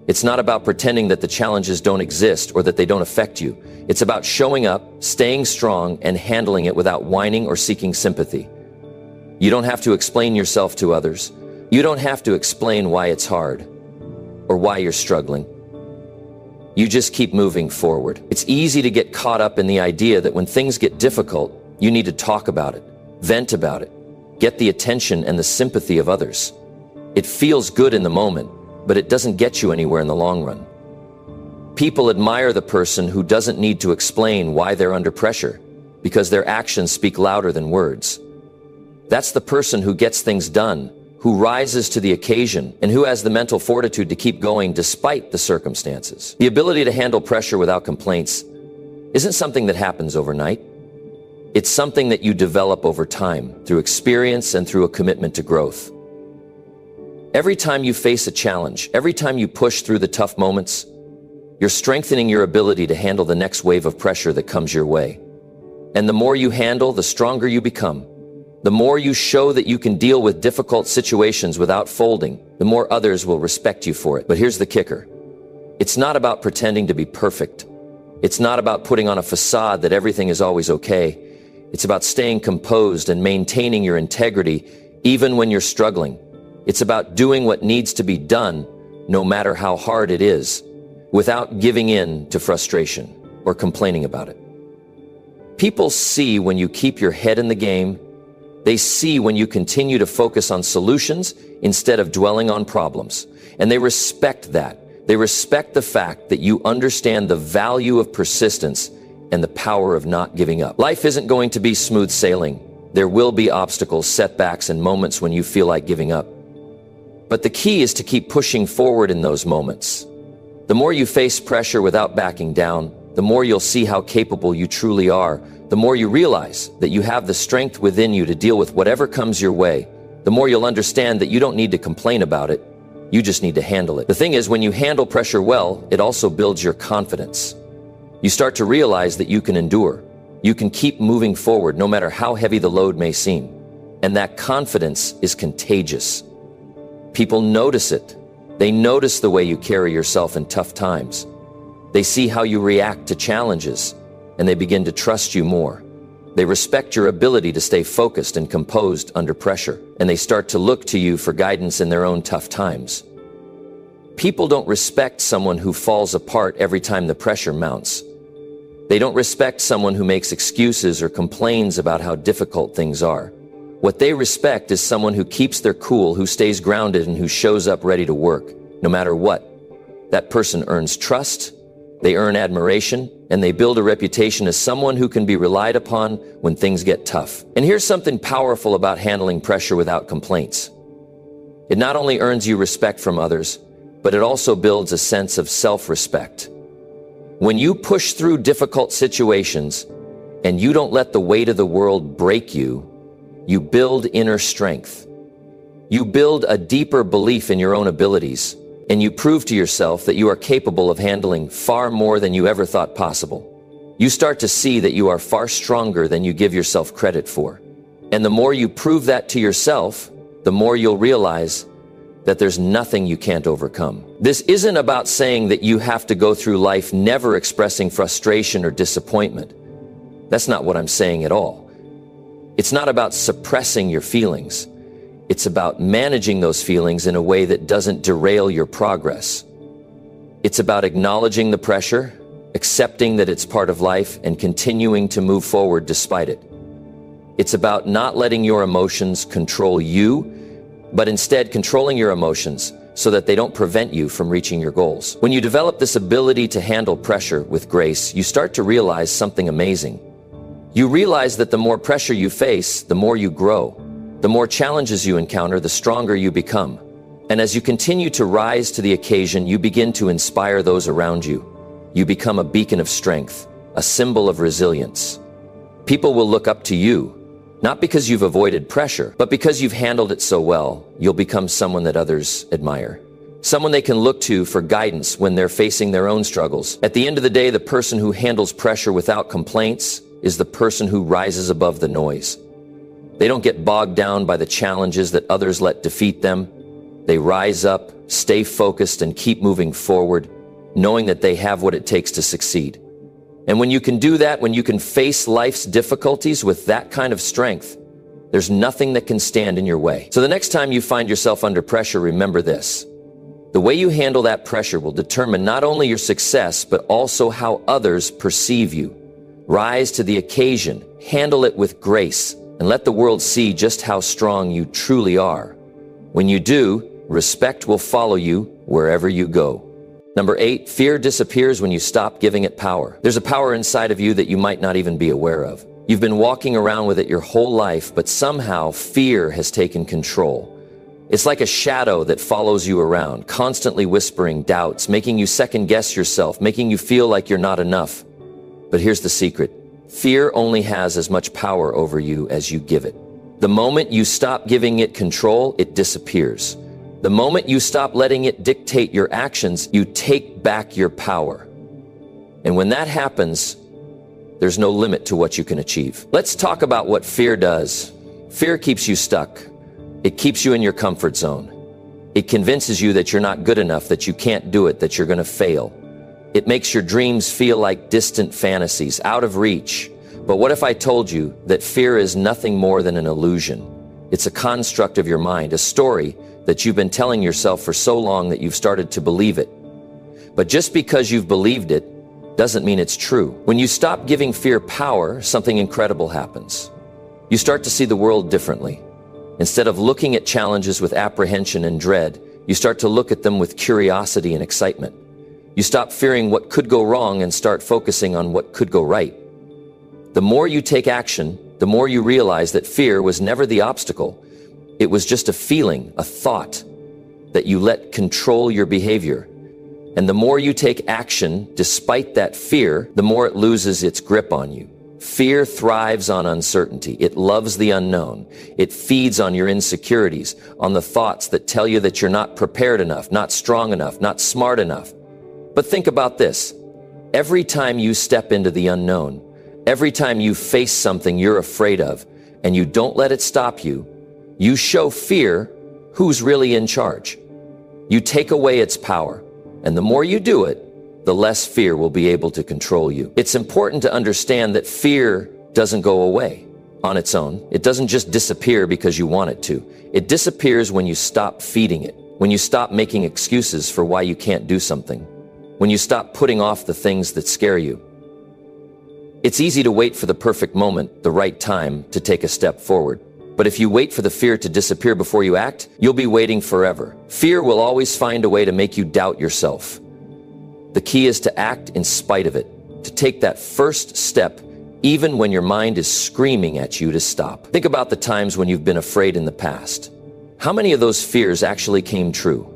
It's not about pretending that the challenges don't exist or that they don't affect you. It's about showing up, staying strong, and handling it without whining or seeking sympathy. You don't have to explain yourself to others. You don't have to explain why it's hard or why you're struggling. You just keep moving forward. It's easy to get caught up in the idea that when things get difficult, you need to talk about it, vent about it, get the attention and the sympathy of others. It feels good in the moment, but it doesn't get you anywhere in the long run. People admire the person who doesn't need to explain why they're under pressure, because their actions speak louder than words. That's the person who gets things done, who rises to the occasion, and who has the mental fortitude to keep going despite the circumstances. The ability to handle pressure without complaints isn't something that happens overnight. It's something that you develop over time, through experience and through a commitment to growth. Every time you face a challenge, every time you push through the tough moments, you're strengthening your ability to handle the next wave of pressure that comes your way. And the more you handle, the stronger you become. The more you show that you can deal with difficult situations without folding, the more others will respect you for it. But here's the kicker. It's not about pretending to be perfect. It's not about putting on a facade that everything is always okay. It's about staying composed and maintaining your integrity even when you're struggling. It's about doing what needs to be done, no matter how hard it is, without giving in to frustration or complaining about it. People see when you keep your head in the game. They see when you continue to focus on solutions instead of dwelling on problems. And they respect that. They respect the fact that you understand the value of persistence and the power of not giving up. Life isn't going to be smooth sailing. There will be obstacles, setbacks, and moments when you feel like giving up. But the key is to keep pushing forward in those moments. The more you face pressure without backing down, the more you'll see how capable you truly are. The more you realize that you have the strength within you to deal with whatever comes your way, the more you'll understand that you don't need to complain about it. You just need to handle it. The thing is, when you handle pressure well, it also builds your confidence. You start to realize that you can endure. You can keep moving forward no matter how heavy the load may seem. And that confidence is contagious. People notice it. They notice the way you carry yourself in tough times. They see how you react to challenges, and they begin to trust you more. They respect your ability to stay focused and composed under pressure, and they start to look to you for guidance in their own tough times. People don't respect someone who falls apart every time the pressure mounts. They don't respect someone who makes excuses or complains about how difficult things are. What they respect is someone who keeps their cool, who stays grounded, and who shows up ready to work, no matter what. That person earns trust, they earn admiration, and they build a reputation as someone who can be relied upon when things get tough. And here's something powerful about handling pressure without complaints. It not only earns you respect from others, but it also builds a sense of self-respect. When you push through difficult situations and you don't let the weight of the world break you, you build inner strength. You build a deeper belief in your own abilities, and you prove to yourself that you are capable of handling far more than you ever thought possible. You start to see that you are far stronger than you give yourself credit for. And the more you prove that to yourself, the more you'll realize that there's nothing you can't overcome. This isn't about saying that you have to go through life never expressing frustration or disappointment. That's not what I'm saying at all. It's not about suppressing your feelings. It's about managing those feelings in a way that doesn't derail your progress. It's about acknowledging the pressure, accepting that it's part of life, and continuing to move forward despite it. It's about not letting your emotions control you, but instead controlling your emotions so that they don't prevent you from reaching your goals. When you develop this ability to handle pressure with grace, you start to realize something amazing. You realize that the more pressure you face, the more you grow. The more challenges you encounter, the stronger you become. And as you continue to rise to the occasion, you begin to inspire those around you. You become a beacon of strength, a symbol of resilience. People will look up to you, not because you've avoided pressure, but because you've handled it so well. You'll become someone that others admire. Someone they can look to for guidance when they're facing their own struggles. At the end of the day, the person who handles pressure without complaints is the person who rises above the noise. They don't get bogged down by the challenges that others let defeat them. They rise up, stay focused, and keep moving forward, knowing that they have what it takes to succeed. And when you can do that, when you can face life's difficulties with that kind of strength, there's nothing that can stand in your way. So the next time you find yourself under pressure, remember this. The way you handle that pressure will determine not only your success, but also how others perceive you. Rise to the occasion, handle it with grace, and let the world see just how strong you truly are. When you do, respect will follow you wherever you go. Number 8, fear disappears when you stop giving it power. There's a power inside of you that you might not even be aware of. You've been walking around with it your whole life, but somehow fear has taken control. It's like a shadow that follows you around, constantly whispering doubts, making you second guess yourself, making you feel like you're not enough. But here's the secret. Fear only has as much power over you as you give it. The moment you stop giving it control, it disappears. The moment you stop letting it dictate your actions, you take back your power. And when that happens, there's no limit to what you can achieve. Let's talk about what fear does. Fear keeps you stuck. It keeps you in your comfort zone. It convinces you that you're not good enough, that you can't do it, that you're going to fail. It makes your dreams feel like distant fantasies, out of reach. But what if I told you that fear is nothing more than an illusion? It's a construct of your mind, a story that you've been telling yourself for so long that you've started to believe it. But just because you've believed it doesn't mean it's true. When you stop giving fear power, something incredible happens. You start to see the world differently. Instead of looking at challenges with apprehension and dread, you start to look at them with curiosity and excitement. You stop fearing what could go wrong and start focusing on what could go right. The more you take action, the more you realize that fear was never the obstacle. It was just a feeling, a thought that you let control your behavior. And the more you take action despite that fear, the more it loses its grip on you. Fear thrives on uncertainty. It loves the unknown. It feeds on your insecurities, on the thoughts that tell you that you're not prepared enough, not strong enough, not smart enough. But think about this. Every time you step into the unknown, every time you face something you're afraid of, and you don't let it stop you, you show fear who's really in charge. You take away its power, and the more you do it, the less fear will be able to control you. It's important to understand that fear doesn't go away on its own. It doesn't just disappear because you want it to. It disappears when you stop feeding it, when you stop making excuses for why you can't do something, when you stop putting off the things that scare you. It's easy to wait for the perfect moment, the right time to take a step forward. But if you wait for the fear to disappear before you act, you'll be waiting forever. Fear will always find a way to make you doubt yourself. The key is to act in spite of it, to take that first step, even when your mind is screaming at you to stop. Think about the times when you've been afraid in the past. How many of those fears actually came true?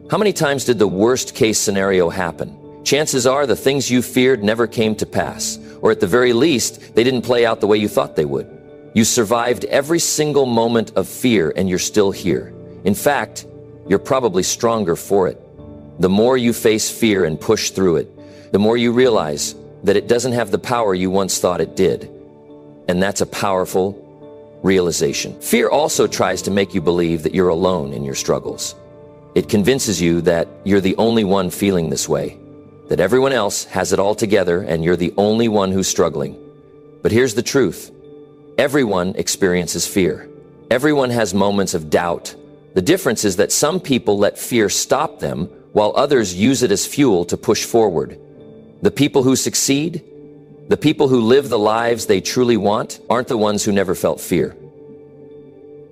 How many times did the worst case scenario happen? Chances are the things you feared never came to pass, or at the very least, they didn't play out the way you thought they would. You survived every single moment of fear and you're still here. In fact, you're probably stronger for it. The more you face fear and push through it, the more you realize that it doesn't have the power you once thought it did. And that's a powerful realization. Fear also tries to make you believe that you're alone in your struggles. It convinces you that you're the only one feeling this way, that everyone else has it all together and you're the only one who's struggling. But here's the truth. Everyone experiences fear. Everyone has moments of doubt. The difference is that some people let fear stop them while others use it as fuel to push forward. The people who succeed, the people who live the lives they truly want, aren't the ones who never felt fear.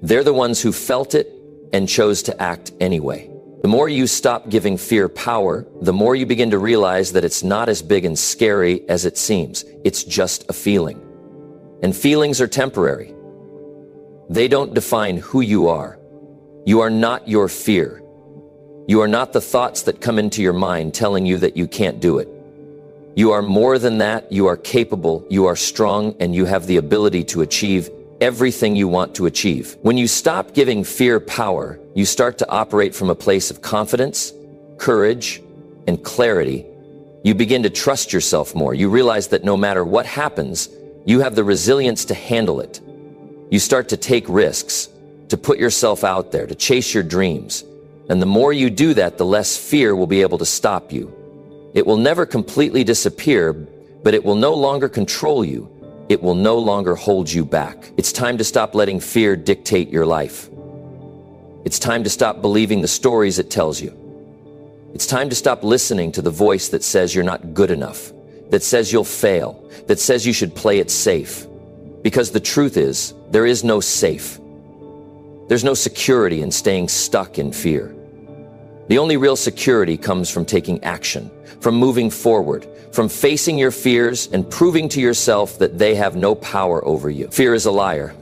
They're the ones who felt it and chose to act anyway. The more you stop giving fear power, the more you begin to realize that it's not as big and scary as it seems. It's just a feeling. And feelings are temporary. They don't define who you are. You are not your fear. You are not the thoughts that come into your mind telling you that you can't do it. You are more than that. You are capable, you are strong, and you have the ability to achieve everything you want to achieve. When you stop giving fear power, you start to operate from a place of confidence, courage, and clarity. You begin to trust yourself more. You realize that no matter what happens, you have the resilience to handle it. You start to take risks, to put yourself out there, to chase your dreams. And the more you do that, the less fear will be able to stop you. It will never completely disappear, but it will no longer control you. It will no longer hold you back. It's time to stop letting fear dictate your life. It's time to stop believing the stories it tells you. It's time to stop listening to the voice that says you're not good enough, that says you'll fail, that says you should play it safe. Because the truth is, there is no safe. There's no security in staying stuck in fear. The only real security comes from taking action, from moving forward, from facing your fears and proving to yourself that they have no power over you. Fear is a liar.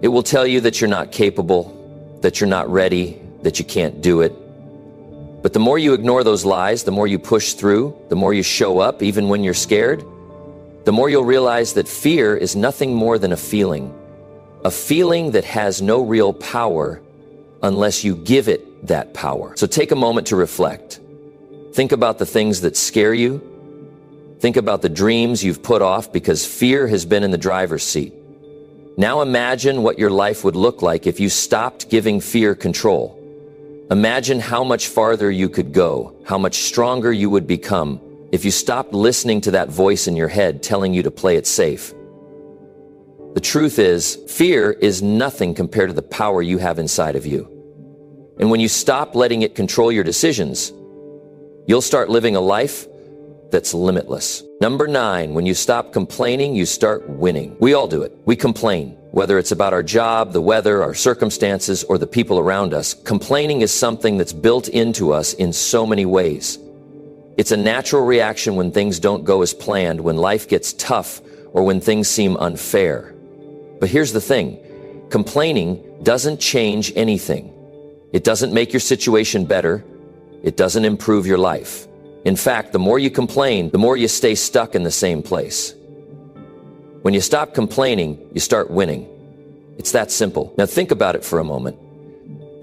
It will tell you that you're not capable, that you're not ready, that you can't do it. But the more you ignore those lies, the more you push through, the more you show up, even when you're scared, the more you'll realize that fear is nothing more than a feeling that has no real power unless you give it that power. So take a moment to reflect. Think about the things that scare you. Think about the dreams you've put off because fear has been in the driver's seat. Now imagine what your life would look like if you stopped giving fear control. Imagine how much farther you could go, how much stronger you would become if you stopped listening to that voice in your head telling you to play it safe. The truth is, fear is nothing compared to the power you have inside of you. And when you stop letting it control your decisions, you'll start living a life that's limitless. Number 9, when you stop complaining, you start winning. We all do it. We complain, whether it's about our job, the weather, our circumstances, or the people around us. Complaining is something that's built into us in so many ways. It's a natural reaction when things don't go as planned, when life gets tough, or when things seem unfair. But here's the thing. Complaining doesn't change anything. It doesn't make your situation better. It doesn't improve your life. In fact, the more you complain, the more you stay stuck in the same place. When you stop complaining, you start winning. It's that simple. Now think about it for a moment.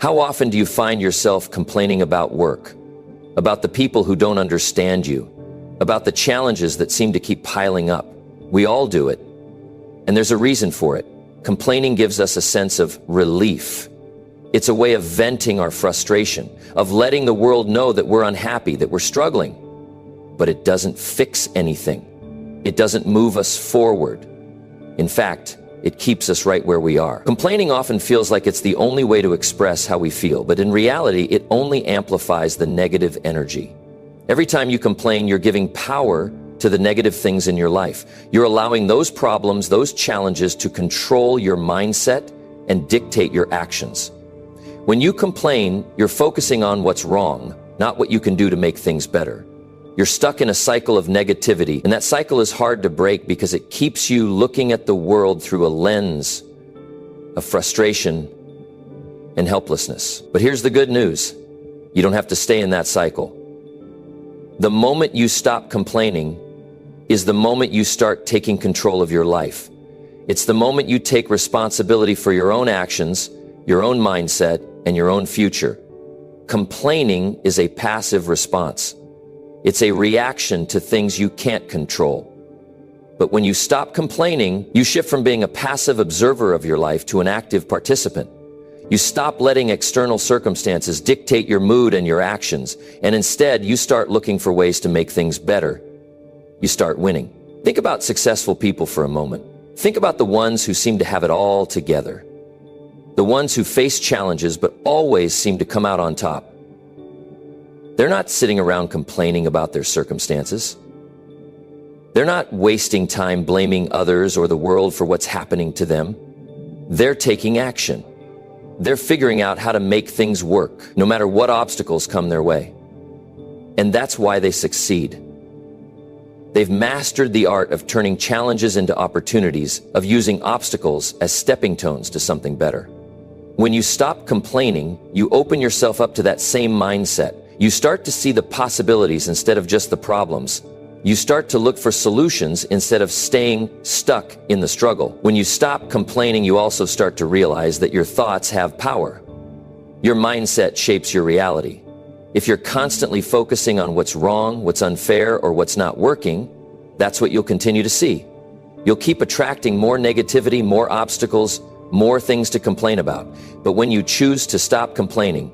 How often do you find yourself complaining about work, about the people who don't understand you, about the challenges that seem to keep piling up? We all do it. And there's a reason for it. Complaining gives us a sense of relief. It's a way of venting our frustration, of letting the world know that we're unhappy, that we're struggling. But it doesn't fix anything. It doesn't move us forward. In fact, it keeps us right where we are. Complaining often feels like it's the only way to express how we feel, but in reality, it only amplifies the negative energy. Every time you complain, you're giving power to the negative things in your life. You're allowing those problems, those challenges to control your mindset and dictate your actions. When you complain, you're focusing on what's wrong, not what you can do to make things better. You're stuck in a cycle of negativity, and that cycle is hard to break because it keeps you looking at the world through a lens of frustration and helplessness. But here's the good news. You don't have to stay in that cycle. The moment you stop complaining is the moment you start taking control of your life. It's the moment you take responsibility for your own actions, your own mindset, and your own future. Complaining is a passive response. It's a reaction to things you can't control. But when you stop complaining, you shift from being a passive observer of your life to an active participant. You stop letting external circumstances dictate your mood and your actions, and instead you start looking for ways to make things better. You start winning. Think about successful people for a moment. Think about the ones who seem to have it all together. The ones who face challenges but always seem to come out on top. They're not sitting around complaining about their circumstances. They're not wasting time blaming others or the world for what's happening to them. They're taking action. They're figuring out how to make things work, no matter what obstacles come their way. And that's why they succeed. They've mastered the art of turning challenges into opportunities, of using obstacles as stepping stones to something better. When you stop complaining, you open yourself up to that same mindset. You start to see the possibilities instead of just the problems. You start to look for solutions instead of staying stuck in the struggle. When you stop complaining, you also start to realize that your thoughts have power. Your mindset shapes your reality. If you're constantly focusing on what's wrong, what's unfair, or what's not working, that's what you'll continue to see. You'll keep attracting more negativity, more obstacles, more things to complain about. But when you choose to stop complaining,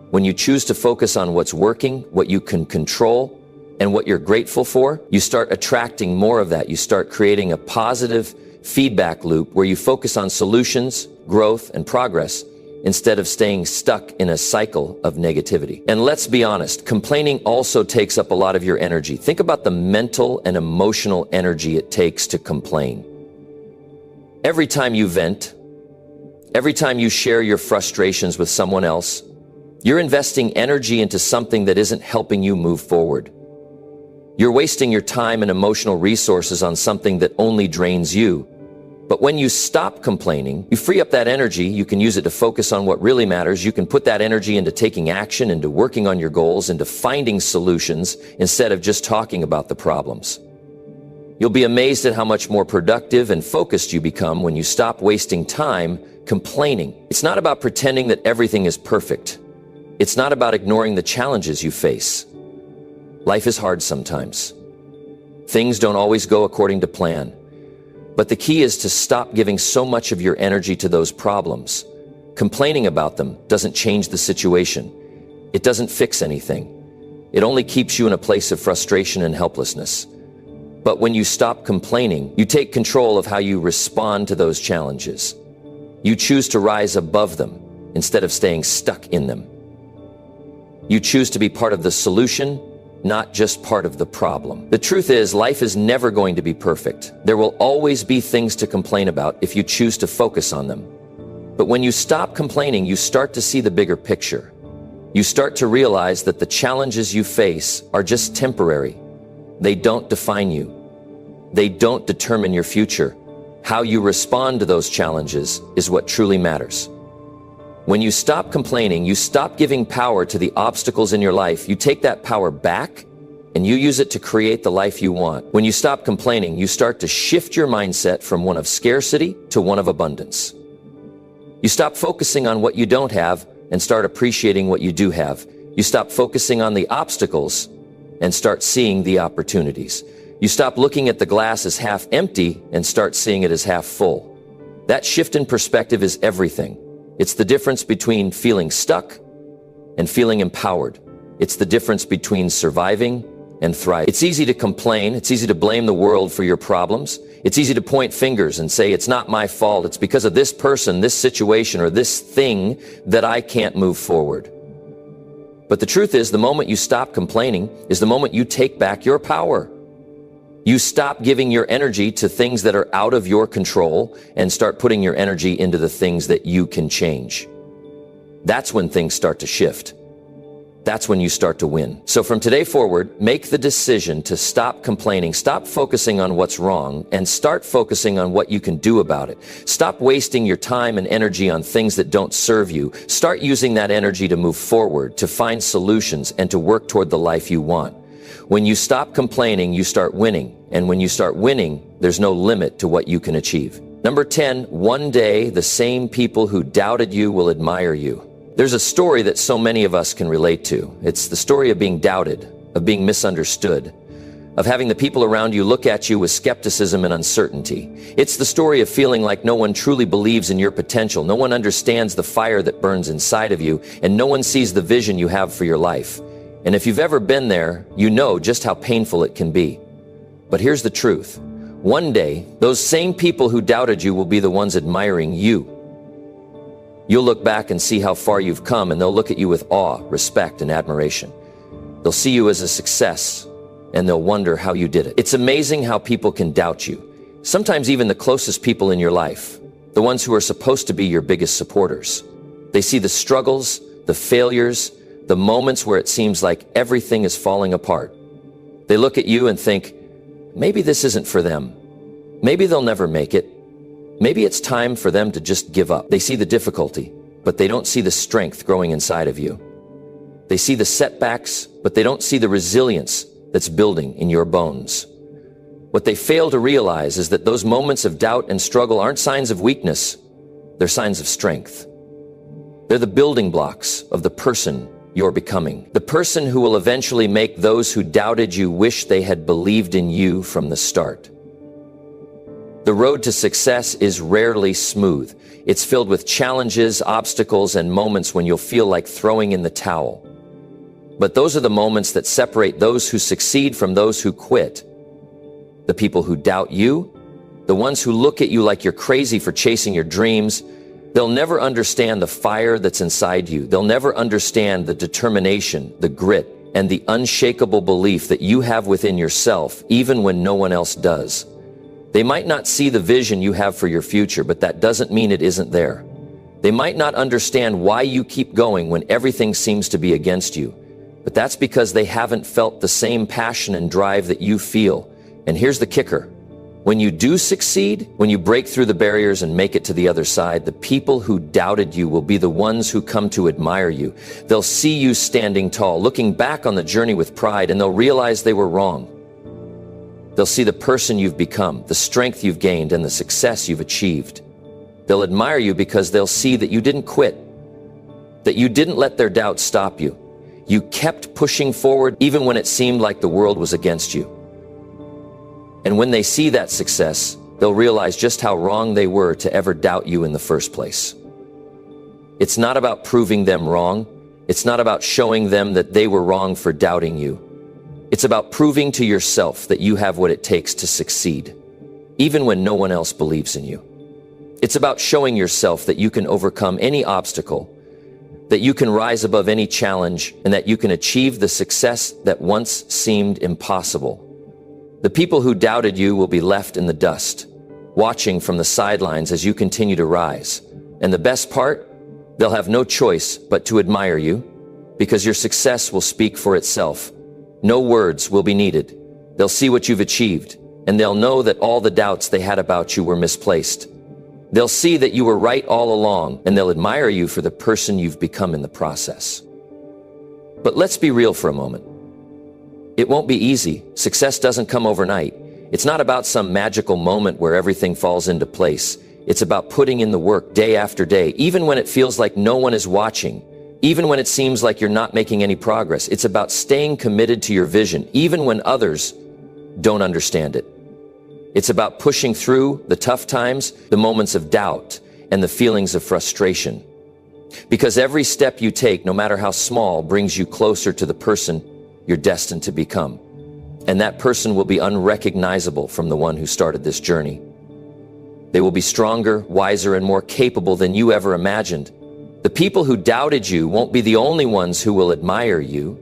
when you choose to focus on what's working, what you can control, and what you're grateful for, you start attracting more of that. You start creating a positive feedback loop where you focus on solutions, growth, and progress instead of staying stuck in a cycle of negativity. And let's be honest, complaining also takes up a lot of your energy. Think about the mental and emotional energy it takes to complain. Every time you vent, every time you share your frustrations with someone else, you're investing energy into something that isn't helping you move forward. You're wasting your time and emotional resources on something that only drains you. But when you stop complaining, you free up that energy. You can use it to focus on what really matters. You can put that energy into taking action, into working on your goals, into finding solutions instead of just talking about the problems. You'll be amazed at how much more productive and focused you become when you stop wasting time complaining. It's not about pretending that everything is perfect. It's not about ignoring the challenges you face. Life is hard sometimes. Things don't always go according to plan. But the key is to stop giving so much of your energy to those problems. Complaining about them doesn't change the situation. It doesn't fix anything. It only keeps you in a place of frustration and helplessness. But when you stop complaining, you take control of how you respond to those challenges. You choose to rise above them instead of staying stuck in them. You choose to be part of the solution, not just part of the problem. The truth is, life is never going to be perfect. There will always be things to complain about if you choose to focus on them. But when you stop complaining, you start to see the bigger picture. You start to realize that the challenges you face are just temporary. They don't define you. They don't determine your future. How you respond to those challenges is what truly matters. When you stop complaining, you stop giving power to the obstacles in your life. You take that power back and you use it to create the life you want. When you stop complaining, you start to shift your mindset from one of scarcity to one of abundance. You stop focusing on what you don't have and start appreciating what you do have. You stop focusing on the obstacles and start seeing the opportunities. You stop looking at the glass as half empty and start seeing it as half full. That shift in perspective is everything. It's the difference between feeling stuck and feeling empowered. It's the difference between surviving and thriving. It's easy to complain. It's easy to blame the world for your problems. It's easy to point fingers and say, it's not my fault. It's because of this person, this situation, or this thing that I can't move forward. But the truth is, the moment you stop complaining is the moment you take back your power. You stop giving your energy to things that are out of your control and start putting your energy into the things that you can change. That's when things start to shift. that's when you start to win. So from today forward, make the decision to stop complaining, stop focusing on what's wrong, and start focusing on what you can do about it. Stop wasting your time and energy on things that don't serve you. Start using that energy to move forward, to find solutions, and to work toward the life you want. When you stop complaining, you start winning. And when you start winning, there's no limit to what you can achieve. Number 10, one day the same people who doubted you will admire you. There's a story that so many of us can relate to. It's the story of being doubted, of being misunderstood, of having the people around you look at you with skepticism and uncertainty. It's the story of feeling like no one truly believes in your potential. No one understands the fire that burns inside of you, and no one sees the vision you have for your life. And if you've ever been there, you know just how painful it can be. But here's the truth. One day, those same people who doubted you will be the ones admiring you. You'll look back and see how far you've come, and they'll look at you with awe, respect, and admiration. They'll see you as a success, and they'll wonder how you did it. It's amazing how people can doubt you. Sometimes even the closest people in your life, the ones who are supposed to be your biggest supporters. They see the struggles, the failures, the moments where it seems like everything is falling apart. They look at you and think, maybe this isn't for them. Maybe they'll never make it. Maybe it's time for them to just give up. They see the difficulty, but they don't see the strength growing inside of you. They see the setbacks, but they don't see the resilience that's building in your bones. What they fail to realize is that those moments of doubt and struggle aren't signs of weakness. They're signs of strength. They're the building blocks of the person you're becoming. The person who will eventually make those who doubted you wish they had believed in you from the start. The road to success is rarely smooth. It's filled with challenges, obstacles, and moments when you'll feel like throwing in the towel. But those are the moments that separate those who succeed from those who quit. The people who doubt you, the ones who look at you like you're crazy for chasing your dreams, they'll never understand the fire that's inside you. They'll never understand the determination, the grit, and the unshakable belief that you have within yourself, even when no one else does. They might not see the vision you have for your future, but that doesn't mean it isn't there. They might not understand why you keep going when everything seems to be against you, but that's because they haven't felt the same passion and drive that you feel. And here's the kicker. When you do succeed, when you break through the barriers and make it to the other side, the people who doubted you will be the ones who come to admire you. They'll see you standing tall, looking back on the journey with pride, and they'll realize they were wrong. They'll see the person you've become, the strength you've gained, and the success you've achieved. They'll admire you because they'll see that you didn't quit, that you didn't let their doubts stop you. You kept pushing forward even when it seemed like the world was against you. And when they see that success, they'll realize just how wrong they were to ever doubt you in the first place. It's not about proving them wrong. It's not about showing them that they were wrong for doubting you. It's about proving to yourself that you have what it takes to succeed, even when no one else believes in you. It's about showing yourself that you can overcome any obstacle, that you can rise above any challenge, and that you can achieve the success that once seemed impossible. The people who doubted you will be left in the dust, watching from the sidelines as you continue to rise. And the best part, they'll have no choice but to admire you, because your success will speak for itself. No words will be needed. They'll see what you've achieved, and they'll know that all the doubts they had about you were misplaced. They'll see that you were right all along, and they'll admire you for the person you've become in the process. But let's be real for a moment. It won't be easy. Success doesn't come overnight. It's not about some magical moment where everything falls into place. It's about putting in the work day after day, even when it feels like no one is watching. Even when it seems like you're not making any progress. It's about staying committed to your vision, even when others don't understand it. It's about pushing through the tough times, the moments of doubt, and the feelings of frustration. Because every step you take, no matter how small, brings you closer to the person you're destined to become. And that person will be unrecognizable from the one who started this journey. They will be stronger, wiser, and more capable than you ever imagined. The people who doubted you won't be the only ones who will admire you.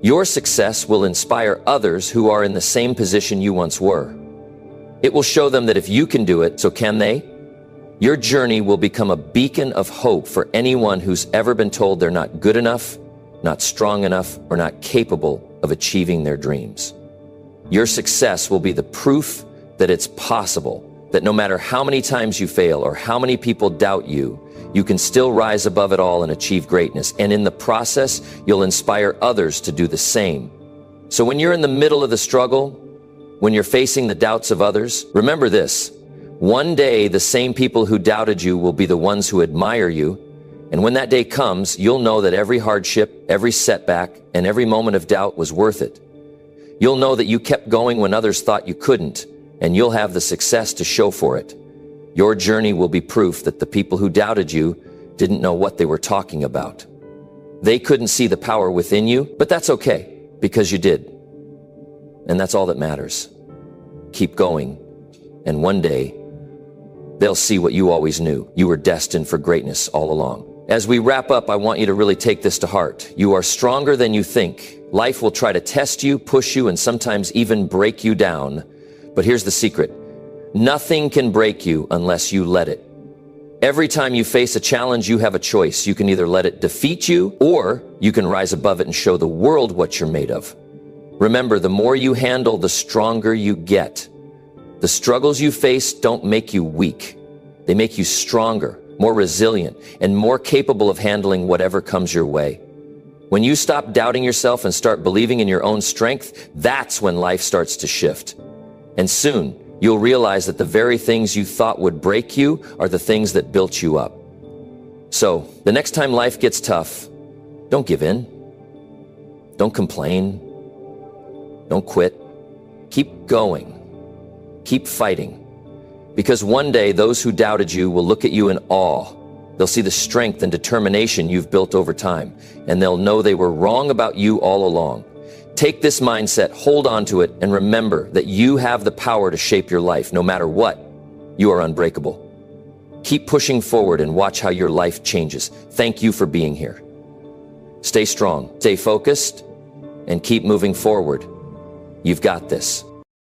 Your success will inspire others who are in the same position you once were. It will show them that if you can do it, so can they. Your journey will become a beacon of hope for anyone who's ever been told they're not good enough, not strong enough, or not capable of achieving their dreams. Your success will be the proof that it's possible, that no matter how many times you fail or how many people doubt you, you can still rise above it all and achieve greatness. And in the process, you'll inspire others to do the same. So when you're in the middle of the struggle, when you're facing the doubts of others, remember this: one day, the same people who doubted you will be the ones who admire you. And when that day comes, you'll know that every hardship, every setback, and every moment of doubt was worth it. You'll know that you kept going when others thought you couldn't, and you'll have the success to show for it. Your journey will be proof that the people who doubted you didn't know what they were talking about. They couldn't see the power within you, but that's okay, because you did. And that's all that matters. Keep going, and one day, they'll see what you always knew. You were destined for greatness all along. As we wrap up, I want you to really take this to heart. You are stronger than you think. Life will try to test you, push you, and sometimes even break you down. But here's the secret: nothing can break you unless you let it. Every time you face a challenge, you have a choice. You can either let it defeat you, or you can rise above it and show the world what you're made of. Remember, the more you handle, the stronger you get. The struggles you face don't make you weak. They make you stronger, more resilient, and more capable of handling whatever comes your way. When you stop doubting yourself and start believing in your own strength, that's when life starts to shift. And soon, you'll realize that the very things you thought would break you are the things that built you up. So, the next time life gets tough, don't give in. Don't complain. Don't quit. Keep going. Keep fighting. Because one day, those who doubted you will look at you in awe. They'll see the strength and determination you've built over time, and they'll know they were wrong about you all along. Take this mindset, hold on to it, and remember that you have the power to shape your life. No matter what, you are unbreakable. Keep pushing forward and watch how your life changes. Thank you for being here. Stay strong, stay focused, and keep moving forward. You've got this.